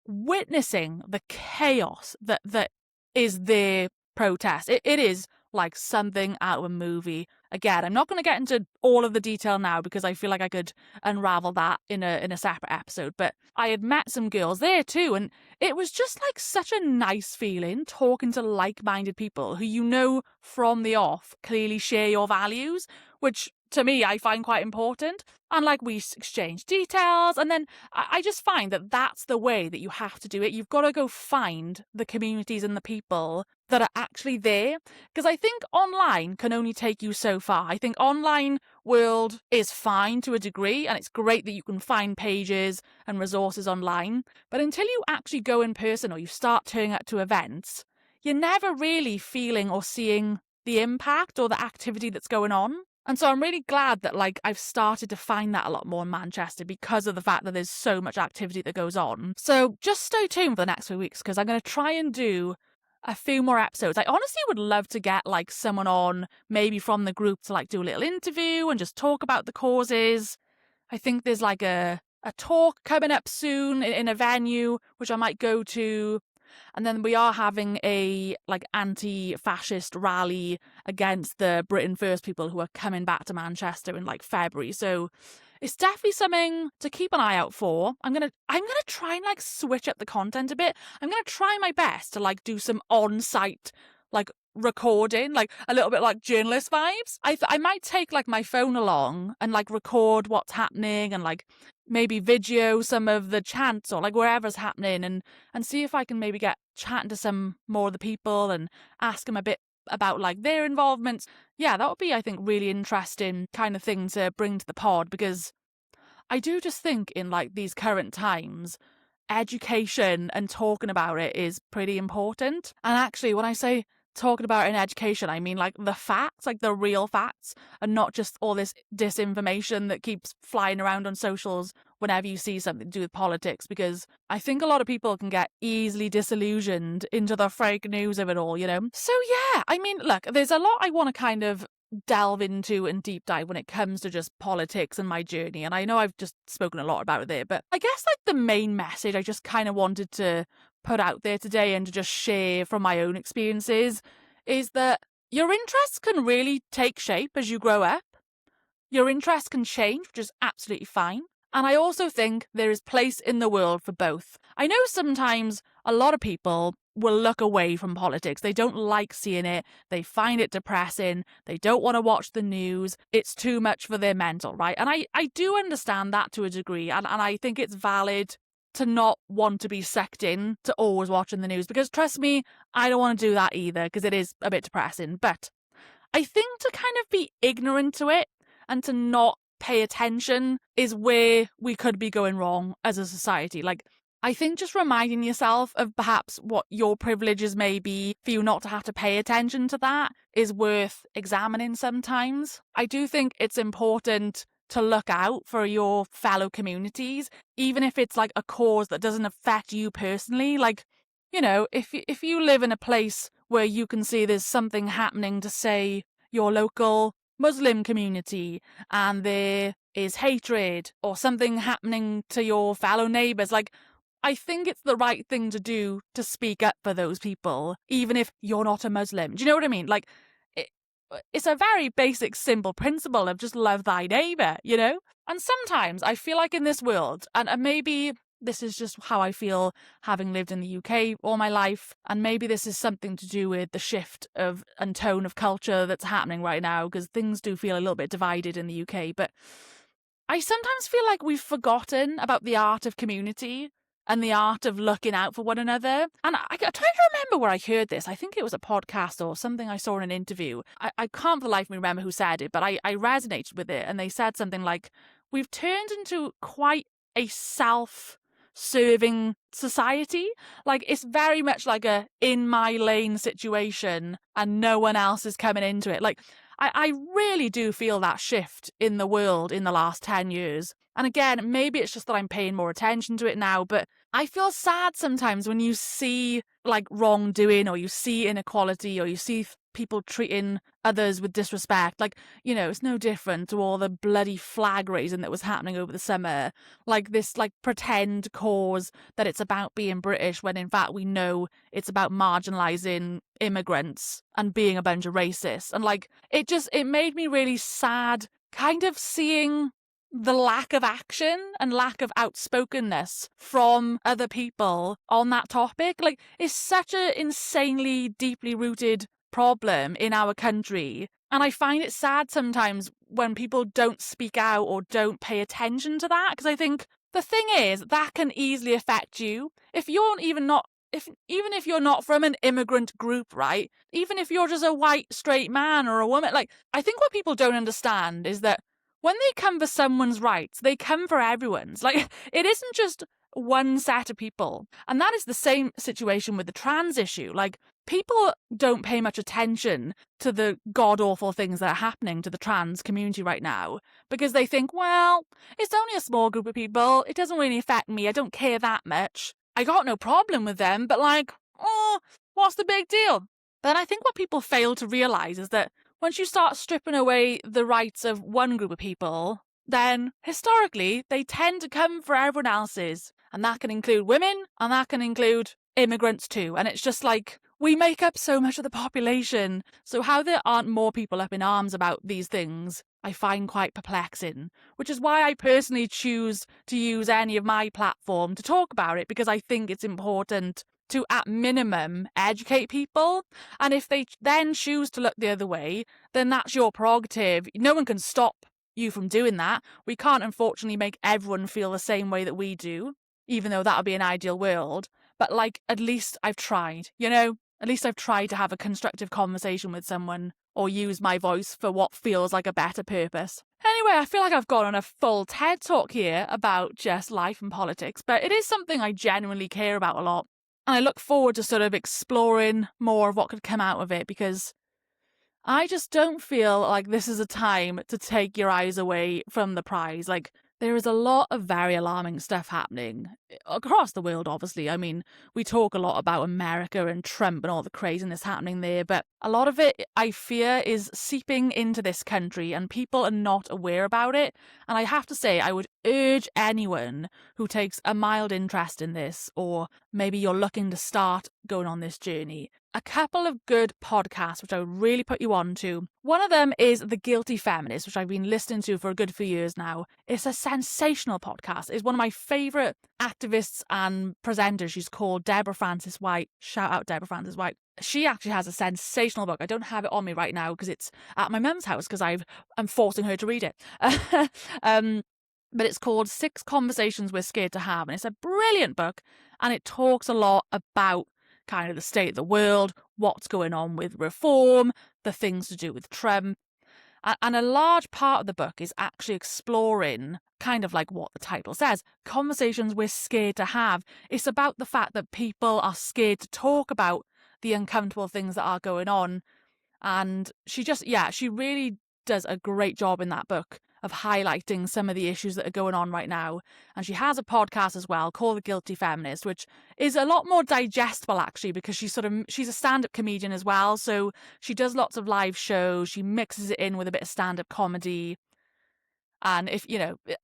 witnessing the chaos that is their protest. It is like something out of a movie. Again, I'm not going to get into all of the detail now because I feel like I could unravel that in a separate episode. But I had met some girls there too, and it was just like such a nice feeling talking to like-minded people who you know from the off clearly share your values, which to me I find quite important. And like we exchange details, and then I just find that that's the way that you have to do it. You've got to go find the communities and the people that are actually there. Because I think online can only take you so far. I think online world is fine to a degree, and it's great that you can find pages and resources online. But until you actually go in person or you start turning up to events, you're never really feeling or seeing the impact or the activity that's going on. And so I'm really glad that like I've started to find that a lot more in Manchester because of the fact that there's so much activity that goes on. So just stay tuned for the next few weeks because I'm going to try and do a few more episodes. I honestly would love to get like someone on maybe from the group to like do a little interview and just talk about the causes. I think there's like a talk coming up soon in a venue which I might go to. And then we are having a like anti-fascist rally against the Britain First people who are coming back to Manchester in like February. So it's definitely something to keep an eye out for. I'm gonna try and like switch up the content a bit. I'm gonna try my best to like do some on-site like recording, like a little bit like journalist vibes. I might take like my phone along and like record what's happening and like maybe video some of the chants or like wherever's happening and see if I can maybe get chatting to some more of the people and ask them a bit about like their involvements. Yeah, that would be, I think, really interesting kind of thing to bring to the pod because I do just think in like these current times, education and talking about it is pretty important. And actually, when I say talking about it in education, I mean like the facts, like the real facts, and not just all this disinformation that keeps flying around on socials whenever you see something to do with politics, because I think a lot of people can get easily disillusioned into the fake news of it all, you know? So yeah, I mean, look, there's a lot I want to kind of delve into and deep dive when it comes to just politics and my journey. And I know I've just spoken a lot about it there, but I guess like the main message I just kind of wanted to put out there today and to just share from my own experiences is that your interests can really take shape as you grow up. Your interests can change, which is absolutely fine. And I also think there is place in the world for both. I know sometimes a lot of people will look away from politics. They don't like seeing it. They find it depressing. They don't want to watch the news. It's too much for their mental, right? And I do understand that to a degree. And I think it's valid to not want to be sucked in to always watching the news. Because trust me, I don't want to do that either because it is a bit depressing. But I think to kind of be ignorant to it and to not pay attention is where we could be going wrong as a society. Like, I think just reminding yourself of perhaps what your privileges may be for you not to have to pay attention to that is worth examining sometimes. I do think it's important to look out for your fellow communities, even if it's like a cause that doesn't affect you personally. Like, you know, if you live in a place where you can see there's something happening to, say, your local Muslim community and there is hatred or something happening to your fellow neighbours, like, I think it's the right thing to do to speak up for those people, even if you're not a Muslim. Do you know what I mean? Like, it's a very basic, simple principle of just love thy neighbour, you know? And sometimes I feel like in this world, and maybe this is just how I feel having lived in the UK all my life, and maybe this is something to do with the shift of and tone of culture that's happening right now, because things do feel a little bit divided in the UK, but I sometimes feel like we've forgotten about the art of community. and the art of looking out for one another. And I try to remember where I heard this. I think it was a podcast or something I saw in an interview. I can't for the life of me remember who said it, but I resonated with it. And they said something like, we've turned into quite a self-serving society. Like, it's very much like a in my lane situation and no one else is coming into it. Like, I really do feel that shift in the world in the last 10 years. And again, maybe it's just that I'm paying more attention to it now, but I feel sad sometimes when you see like wrongdoing, or you see inequality, or you see people treating others with disrespect. Like, you know, it's no different to all the bloody flag raising that was happening over the summer. Like this like pretend cause that it's about being British, when in fact we know it's about marginalising immigrants and being a bunch of racists. And like, it made me really sad kind of seeing the lack of action and lack of outspokenness from other people on that topic. Like, it's such an insanely deeply rooted problem in our country. And I find it sad sometimes when people don't speak out or don't pay attention to that, because I think the thing is that can easily affect you. If you're even if you're not from an immigrant group, right? Even if you're just a white straight man or a woman, like, I think what people don't understand is that when they come for someone's rights, they come for everyone's. Like, it isn't just one set of people. And that is the same situation with the trans issue. Like, people don't pay much attention to the god-awful things that are happening to the trans community right now, because they think, well, it's only a small group of people. It doesn't really affect me. I don't care that much. I got no problem with them, but like, oh, what's the big deal? But I think what people fail to realise is that once you start stripping away the rights of one group of people, then historically they tend to come for everyone else's. And that can include women, and that can include immigrants too. And it's just like, we make up so much of the population. So how there aren't more people up in arms about these things, I find quite perplexing. Which is why I personally choose to use any of my platform to talk about it, because I think it's important to, at minimum, educate people. And if they then choose to look the other way, then that's your prerogative. No one can stop you from doing that. We can't, unfortunately, make everyone feel the same way that we do, even though that would be an ideal world. But, like, at least I've tried, you know? At least I've tried to have a constructive conversation with someone, or use my voice for what feels like a better purpose. Anyway, I feel like I've gone on a full TED talk here about just life and politics, but it is something I genuinely care about a lot. And I look forward to sort of exploring more of what could come out of it, because I just don't feel like this is a time to take your eyes away from the prize. Like, there is a lot of very alarming stuff happening across the world, obviously. I mean, we talk a lot about America and Trump and all the craziness happening there, but a lot of it, I fear, is seeping into this country and people are not aware about it. And I have to say, I would urge anyone who takes a mild interest in this, or maybe you're looking to start going on this journey, a couple of good podcasts which I would really put you on to. One of them is The Guilty Feminist, which I've been listening to for a good few years now. It's a sensational podcast. It's one of my favourite activists and presenters. She's called Deborah Francis White. Shout out Deborah Francis White. She actually has a sensational book. I don't have it on me right now because it's at my mum's house because I'm forcing her to read it. But it's called 6 Conversations We're Scared to Have. And it's a brilliant book. And it talks a lot about kind of the state of the world, what's going on with reform, the things to do with Trump. And a large part of the book is actually exploring, kind of like what the title says, conversations we're scared to have. It's about the fact that people are scared to talk about the uncomfortable things that are going on. And she really does a great job in that book of highlighting some of the issues that are going on right now. And she has a podcast as well called The Guilty Feminist, which is a lot more digestible actually, because she's a stand-up comedian as well. So she does lots of live shows. She mixes it in with a bit of stand-up comedy. And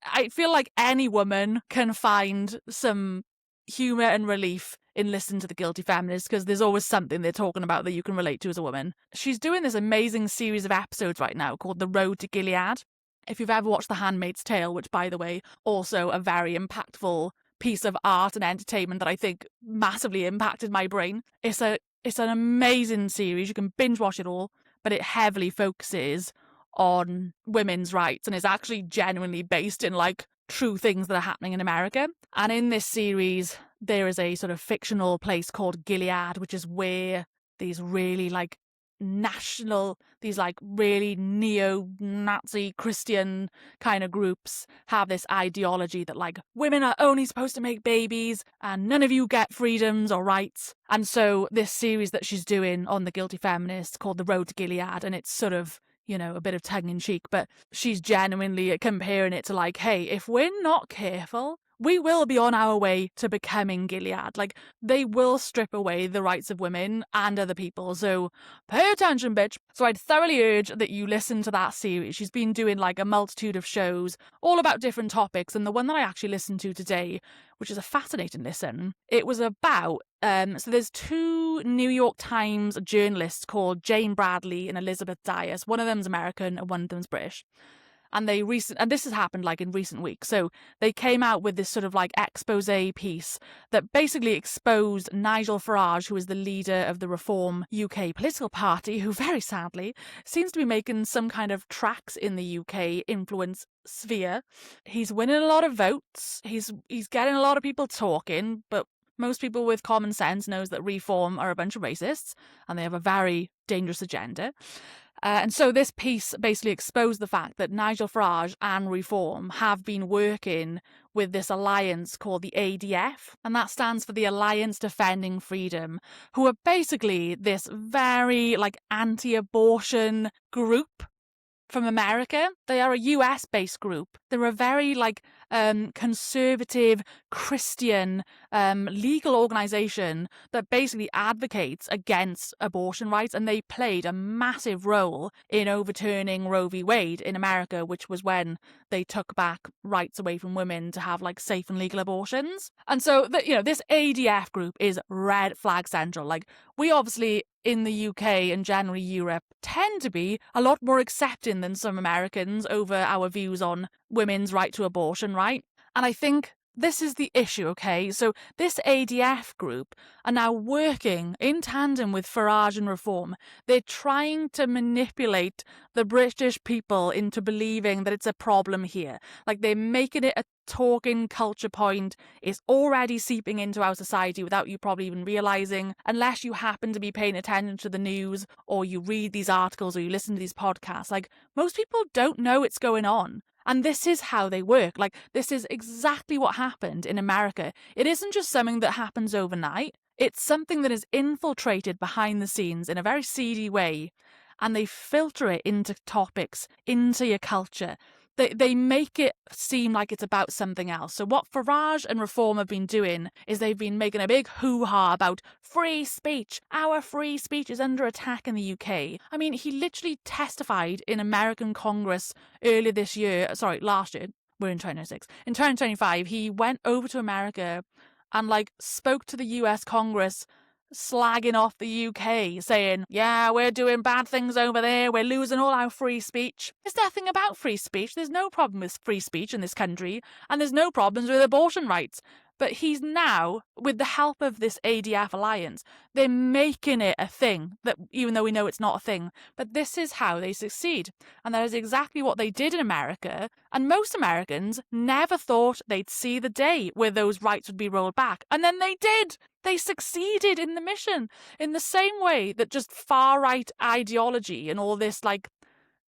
I feel like any woman can find some humour and relief in listening to The Guilty Feminist, because there's always something they're talking about that you can relate to as a woman. She's doing this amazing series of episodes right now called The Road to Gilead. If you've ever watched The Handmaid's Tale, which, by the way, also a very impactful piece of art and entertainment that I think massively impacted my brain. It's an amazing series. You can binge watch it all, but it heavily focuses on women's rights and is actually genuinely based in like true things that are happening in America. And in this series, there is a sort of fictional place called Gilead, which is where these really like national, these like really neo-Nazi Christian kind of groups have this ideology that like women are only supposed to make babies and none of you get freedoms or rights. And so this series that she's doing on the Guilty Feminist called The Road to Gilead, and it's sort of, you know, a bit of tongue in cheek, but she's genuinely comparing it to like, hey, if we're not careful, we will be on our way to becoming Gilead. Like, they will strip away the rights of women and other people. So pay attention, bitch. So I'd thoroughly urge that you listen to that series. She's been doing like a multitude of shows all about different topics. And the one that I actually listened to today, which is a fascinating listen, it was about, so there's two New York Times journalists called Jane Bradley and Elizabeth Dias. One of them's American and one of them's British. And and this has happened like in recent weeks. So they came out with this sort of like expose piece that basically exposed Nigel Farage, who is the leader of the Reform UK political party, who very sadly seems to be making some kind of tracks in the UK influence sphere. He's winning a lot of votes. He's getting a lot of people talking, but most people with common sense knows that Reform are a bunch of racists and they have a very dangerous agenda. And so this piece basically exposed the fact that Nigel Farage and Reform have been working with this alliance called the ADF, and that stands for the Alliance Defending Freedom, who are basically this very like anti-abortion group from America. They are a US-based group. They're a very like conservative Christian legal organization that basically advocates against abortion rights, and they played a massive role in overturning Roe v. Wade in America, which was when they took back rights away from women to have like safe and legal abortions. And so this ADF group is red flag central. Like, we obviously in the UK and generally Europe tend to be a lot more accepting than some Americans over our views on women's right to abortion, right? And I think this is the issue, okay? So this ADF group are now working in tandem with Farage and Reform. They're trying to manipulate the British people into believing that it's a problem here. Like, they're making it a talking culture point. It's already seeping into our society without you probably even realising, unless you happen to be paying attention to the news or you read these articles or you listen to these podcasts. Like, most people don't know it's going on. And this is how they work. Like, this is exactly what happened in America. It isn't just something that happens overnight. It's something that is infiltrated behind the scenes in a very seedy way. And they filter it into topics, into your culture. They make it seem like it's about something else. So what Farage and Reform have been doing is they've been making a big hoo-ha about free speech. Our free speech is under attack in the UK. I mean, he literally testified in American Congress last year. We're in 2026. In 2025, he went over to America and like spoke to the US Congress, slagging off the UK, saying, yeah, we're doing bad things over there, we're losing all our free speech. There's nothing about free speech. There's no problem with free speech in this country, and there's no problems with abortion rights. But he's now, with the help of this ADF alliance, they're making it a thing, that even though we know it's not a thing. But this is how they succeed. And that is exactly what they did in America. And most Americans never thought they'd see the day where those rights would be rolled back. And then they did. They succeeded in the mission in the same way that just far-right ideology and all this like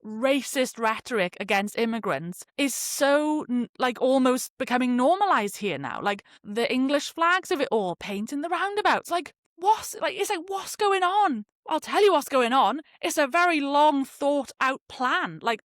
racist rhetoric against immigrants is so like almost becoming normalized here now. Like, the English flags of it all, painting the roundabouts. What's going on? I'll tell you what's going on. It's a very long thought out plan. Like,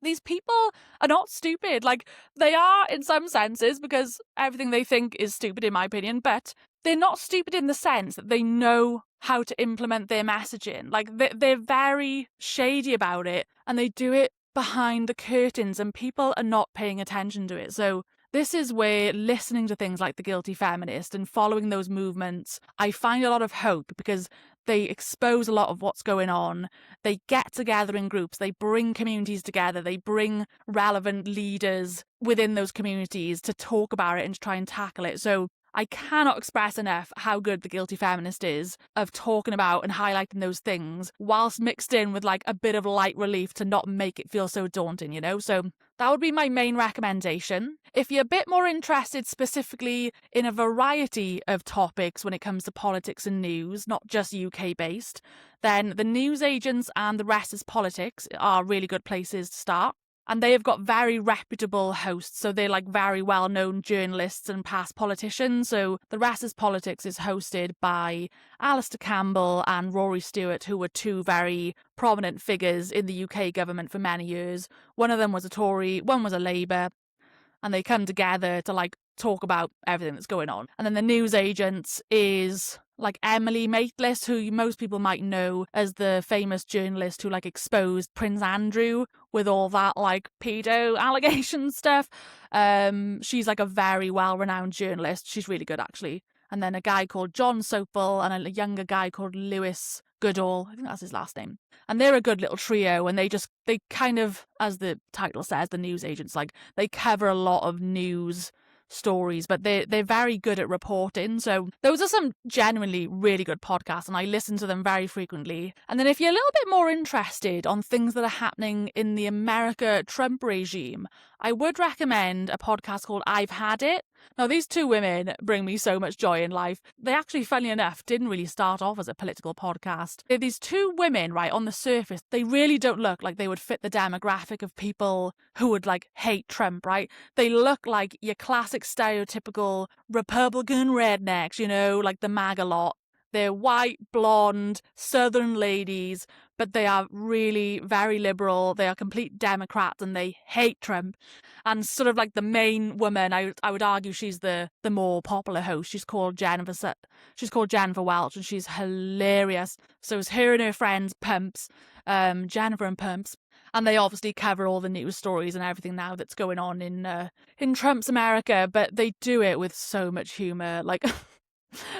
these people are not stupid. Like, they are in some senses, because everything they think is stupid in my opinion, but they're not stupid in the sense that they know how to implement their messaging. Like, they're very shady about it, and they do it behind the curtains, and people are not paying attention to it. So this is where listening to things like the Guilty Feminist and following those movements, I find a lot of hope, because they expose a lot of what's going on. They get together in groups. They bring communities together. They bring relevant leaders within those communities to talk about it and to try and tackle it. So I cannot express enough how good the Guilty Feminist is of talking about and highlighting those things whilst mixed in with like a bit of light relief to not make it feel so daunting, you know? So That would be my main recommendation. If you're a bit more interested specifically in a variety of topics when it comes to politics and news, not just UK based, then the newsagents and the rest is politics are really good places to start. And they have got very reputable hosts, so they're like very well-known journalists and past politicians. So The Rest is Politics is hosted by Alistair Campbell and Rory Stewart, who were two very prominent figures in the UK government for many years. One of them was a Tory, one was a Labour, and they come together to like talk about everything that's going on. And then the newsagents is like Emily Maitlis, who most people might know as the famous journalist who like exposed Prince Andrew with all that like pedo allegation stuff. She's like a very well-renowned journalist. She's really good actually. And then a guy called John Sopel and a younger guy called Lewis Goodall. I think that's his last name. And they're a good little trio, and they kind of, as the title says, the newsagents, like they cover a lot of news stories, but they're very good at reporting. So those are some genuinely really good podcasts, and I listen to them very frequently. And then if you're a little bit more interested on things that are happening in the America Trump regime, I would recommend a podcast called I've Had It. Now, these two women bring me so much joy in life. They actually, funnily enough, didn't really start off as a political podcast. They're these two women, right, on the surface, they really don't look like they would fit the demographic of people who would, like, hate Trump, right? They look like your classic stereotypical Republican rednecks, you know, like the MAGA lot. They're white, blonde, southern ladies, but they are really very liberal. They are complete Democrats and they hate Trump. And sort of like the main woman, I would argue she's the more popular host. She's called Jennifer Welch, and she's hilarious. So it's her and her friends, Pumps, Jennifer and Pumps. And they obviously cover all the news stories and everything now that's going on in Trump's America, but they do it with so much humour. Like,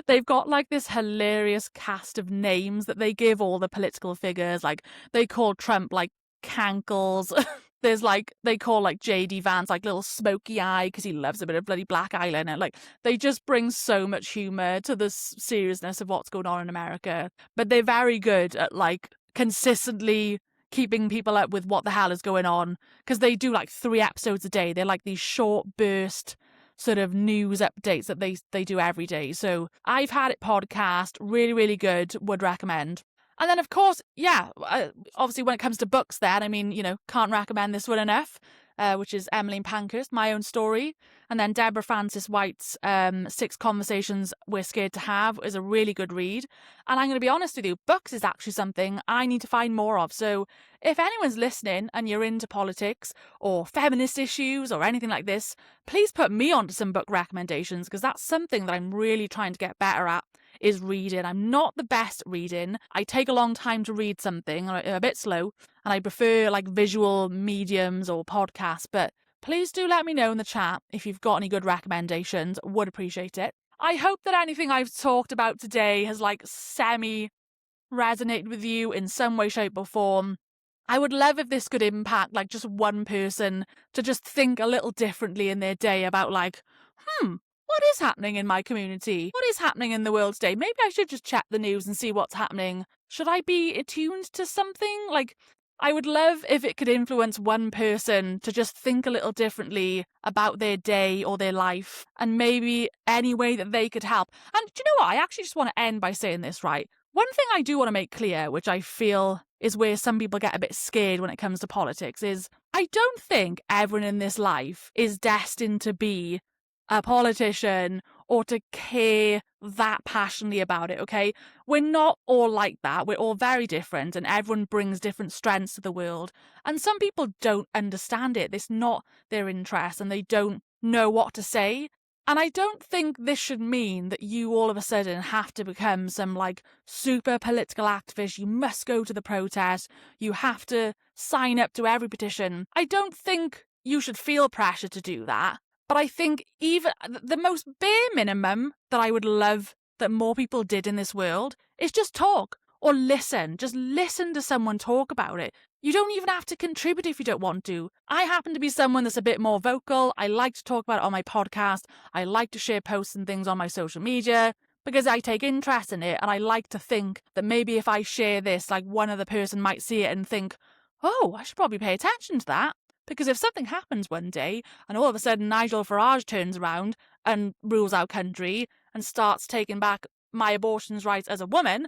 they've got like this hilarious cast of names that they give all the political figures. Like, they call Trump like Cankles. There's like, they call like JD Vance like little smoky eye because he loves a bit of bloody black eyeliner. Like, they just bring so much humour to the seriousness of what's going on in America. But they're very good at like consistently keeping people up with what the hell is going on, because they do like 3 episodes a day. They're like these short burst sort of news updates that they do every day. So I've Had It podcast, really, really good, would recommend. And then, of course, yeah, obviously when it comes to books then, I mean, you know, can't recommend this one enough, which is Emmeline Pankhurst, My Own Story. And then Deborah Francis White's 6 Conversations We're Scared to Have is a really good read. And I'm going to be honest with you, books is actually something I need to find more of. So if anyone's listening and you're into politics or feminist issues or anything like this, please put me onto some book recommendations, because that's something that I'm really trying to get better at, is reading. I'm not the best at reading. I take a long time to read something, I'm a bit slow, and I prefer like visual mediums or podcasts, but please do let me know in the chat if you've got any good recommendations. Would appreciate it. I hope that anything I've talked about today has like semi-resonated with you in some way, shape or form. I would love if this could impact like just one person to just think a little differently in their day about like, what is happening in my community? What is happening in the world today? Maybe I should just check the news and see what's happening. Should I be attuned to something? Like, I would love if it could influence one person to just think a little differently about their day or their life, and maybe any way that they could help. And do you know what? I actually just want to end by saying this, right? One thing I do want to make clear, which I feel is where some people get a bit scared when it comes to politics, is I don't think everyone in this life is destined to be a politician or to care that passionately about it, okay? We're not all like that. We're all very different, and everyone brings different strengths to the world. And some people don't understand it. It's not their interest, and they don't know what to say. And I don't think this should mean that you all of a sudden have to become some like super political activist. You must go to the protest. You have to sign up to every petition. I don't think you should feel pressure to do that. But I think even the most bare minimum that I would love that more people did in this world is just talk or listen. Just listen to someone talk about it. You don't even have to contribute if you don't want to. I happen to be someone that's a bit more vocal. I like to talk about it on my podcast. I like to share posts and things on my social media because I take interest in it. And I like to think that maybe if I share this, like one other person might see it and think, oh, I should probably pay attention to that. Because if something happens one day and all of a sudden Nigel Farage turns around and rules our country and starts taking back my abortion's rights as a woman,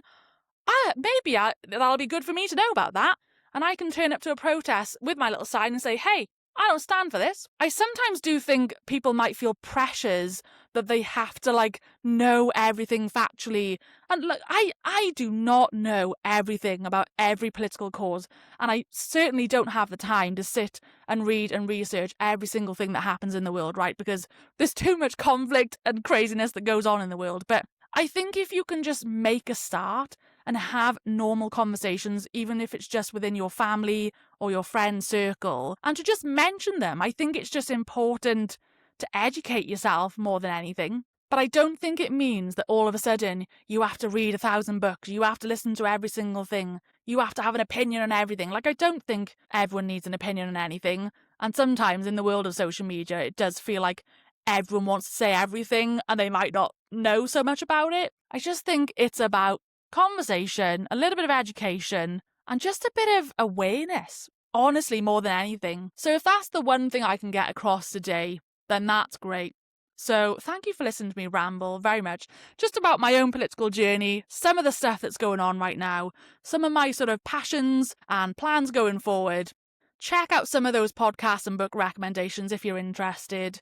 that'll be good for me to know about that. And I can turn up to a protest with my little sign and say, hey, I don't stand for this. I sometimes do think people might feel pressures that they have to know everything factually. And look, I do not know everything about every political cause. And I certainly don't have the time to sit and read and research every single thing that happens in the world, right? Because there's too much conflict and craziness that goes on in the world. But I think if you can just make a start and have normal conversations, even if it's just within your family or your friend circle, and to just mention them, I think it's just important to educate yourself more than anything. But I don't think it means that all of a sudden you have to read 1,000 books, you have to listen to every single thing, you have to have an opinion on everything. I don't think everyone needs an opinion on anything. And sometimes in the world of social media, it does feel like everyone wants to say everything and they might not know so much about it. I just think it's about conversation, a little bit of education, and just a bit of awareness, honestly, more than anything. So if that's the one thing I can get across today, then that's great. So thank you for listening to me ramble very much, just about my own political journey, some of the stuff that's going on right now, some of my sort of passions and plans going forward. Check out some of those podcasts and book recommendations if you're interested.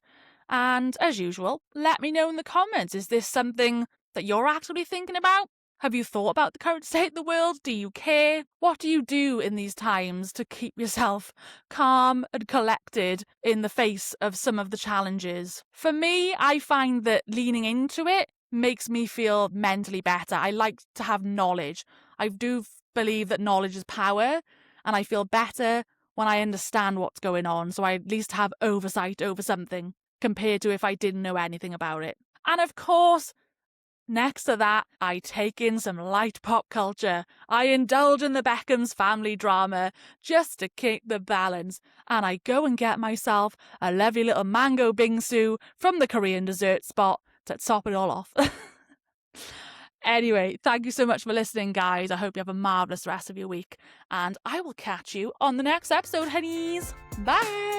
And as usual, let me know in the comments, is this something that you're actively thinking about? Have you thought about the current state of the world? Do you care? What do you do in these times to keep yourself calm and collected in the face of some of the challenges? For me, I find that leaning into it makes me feel mentally better. I like to have knowledge. I do believe that knowledge is power, and I feel better when I understand what's going on, so I at least have oversight over something compared to if I didn't know anything about it. And of course, next to that, I take in some light pop culture. I indulge in the Beckham's family drama just to keep the balance. And I go and get myself a lovely little mango bingsu from the Korean dessert spot to top it all off. Anyway, thank you so much for listening, guys. I hope you have a marvellous rest of your week. And I will catch you on the next episode, honeys. Bye!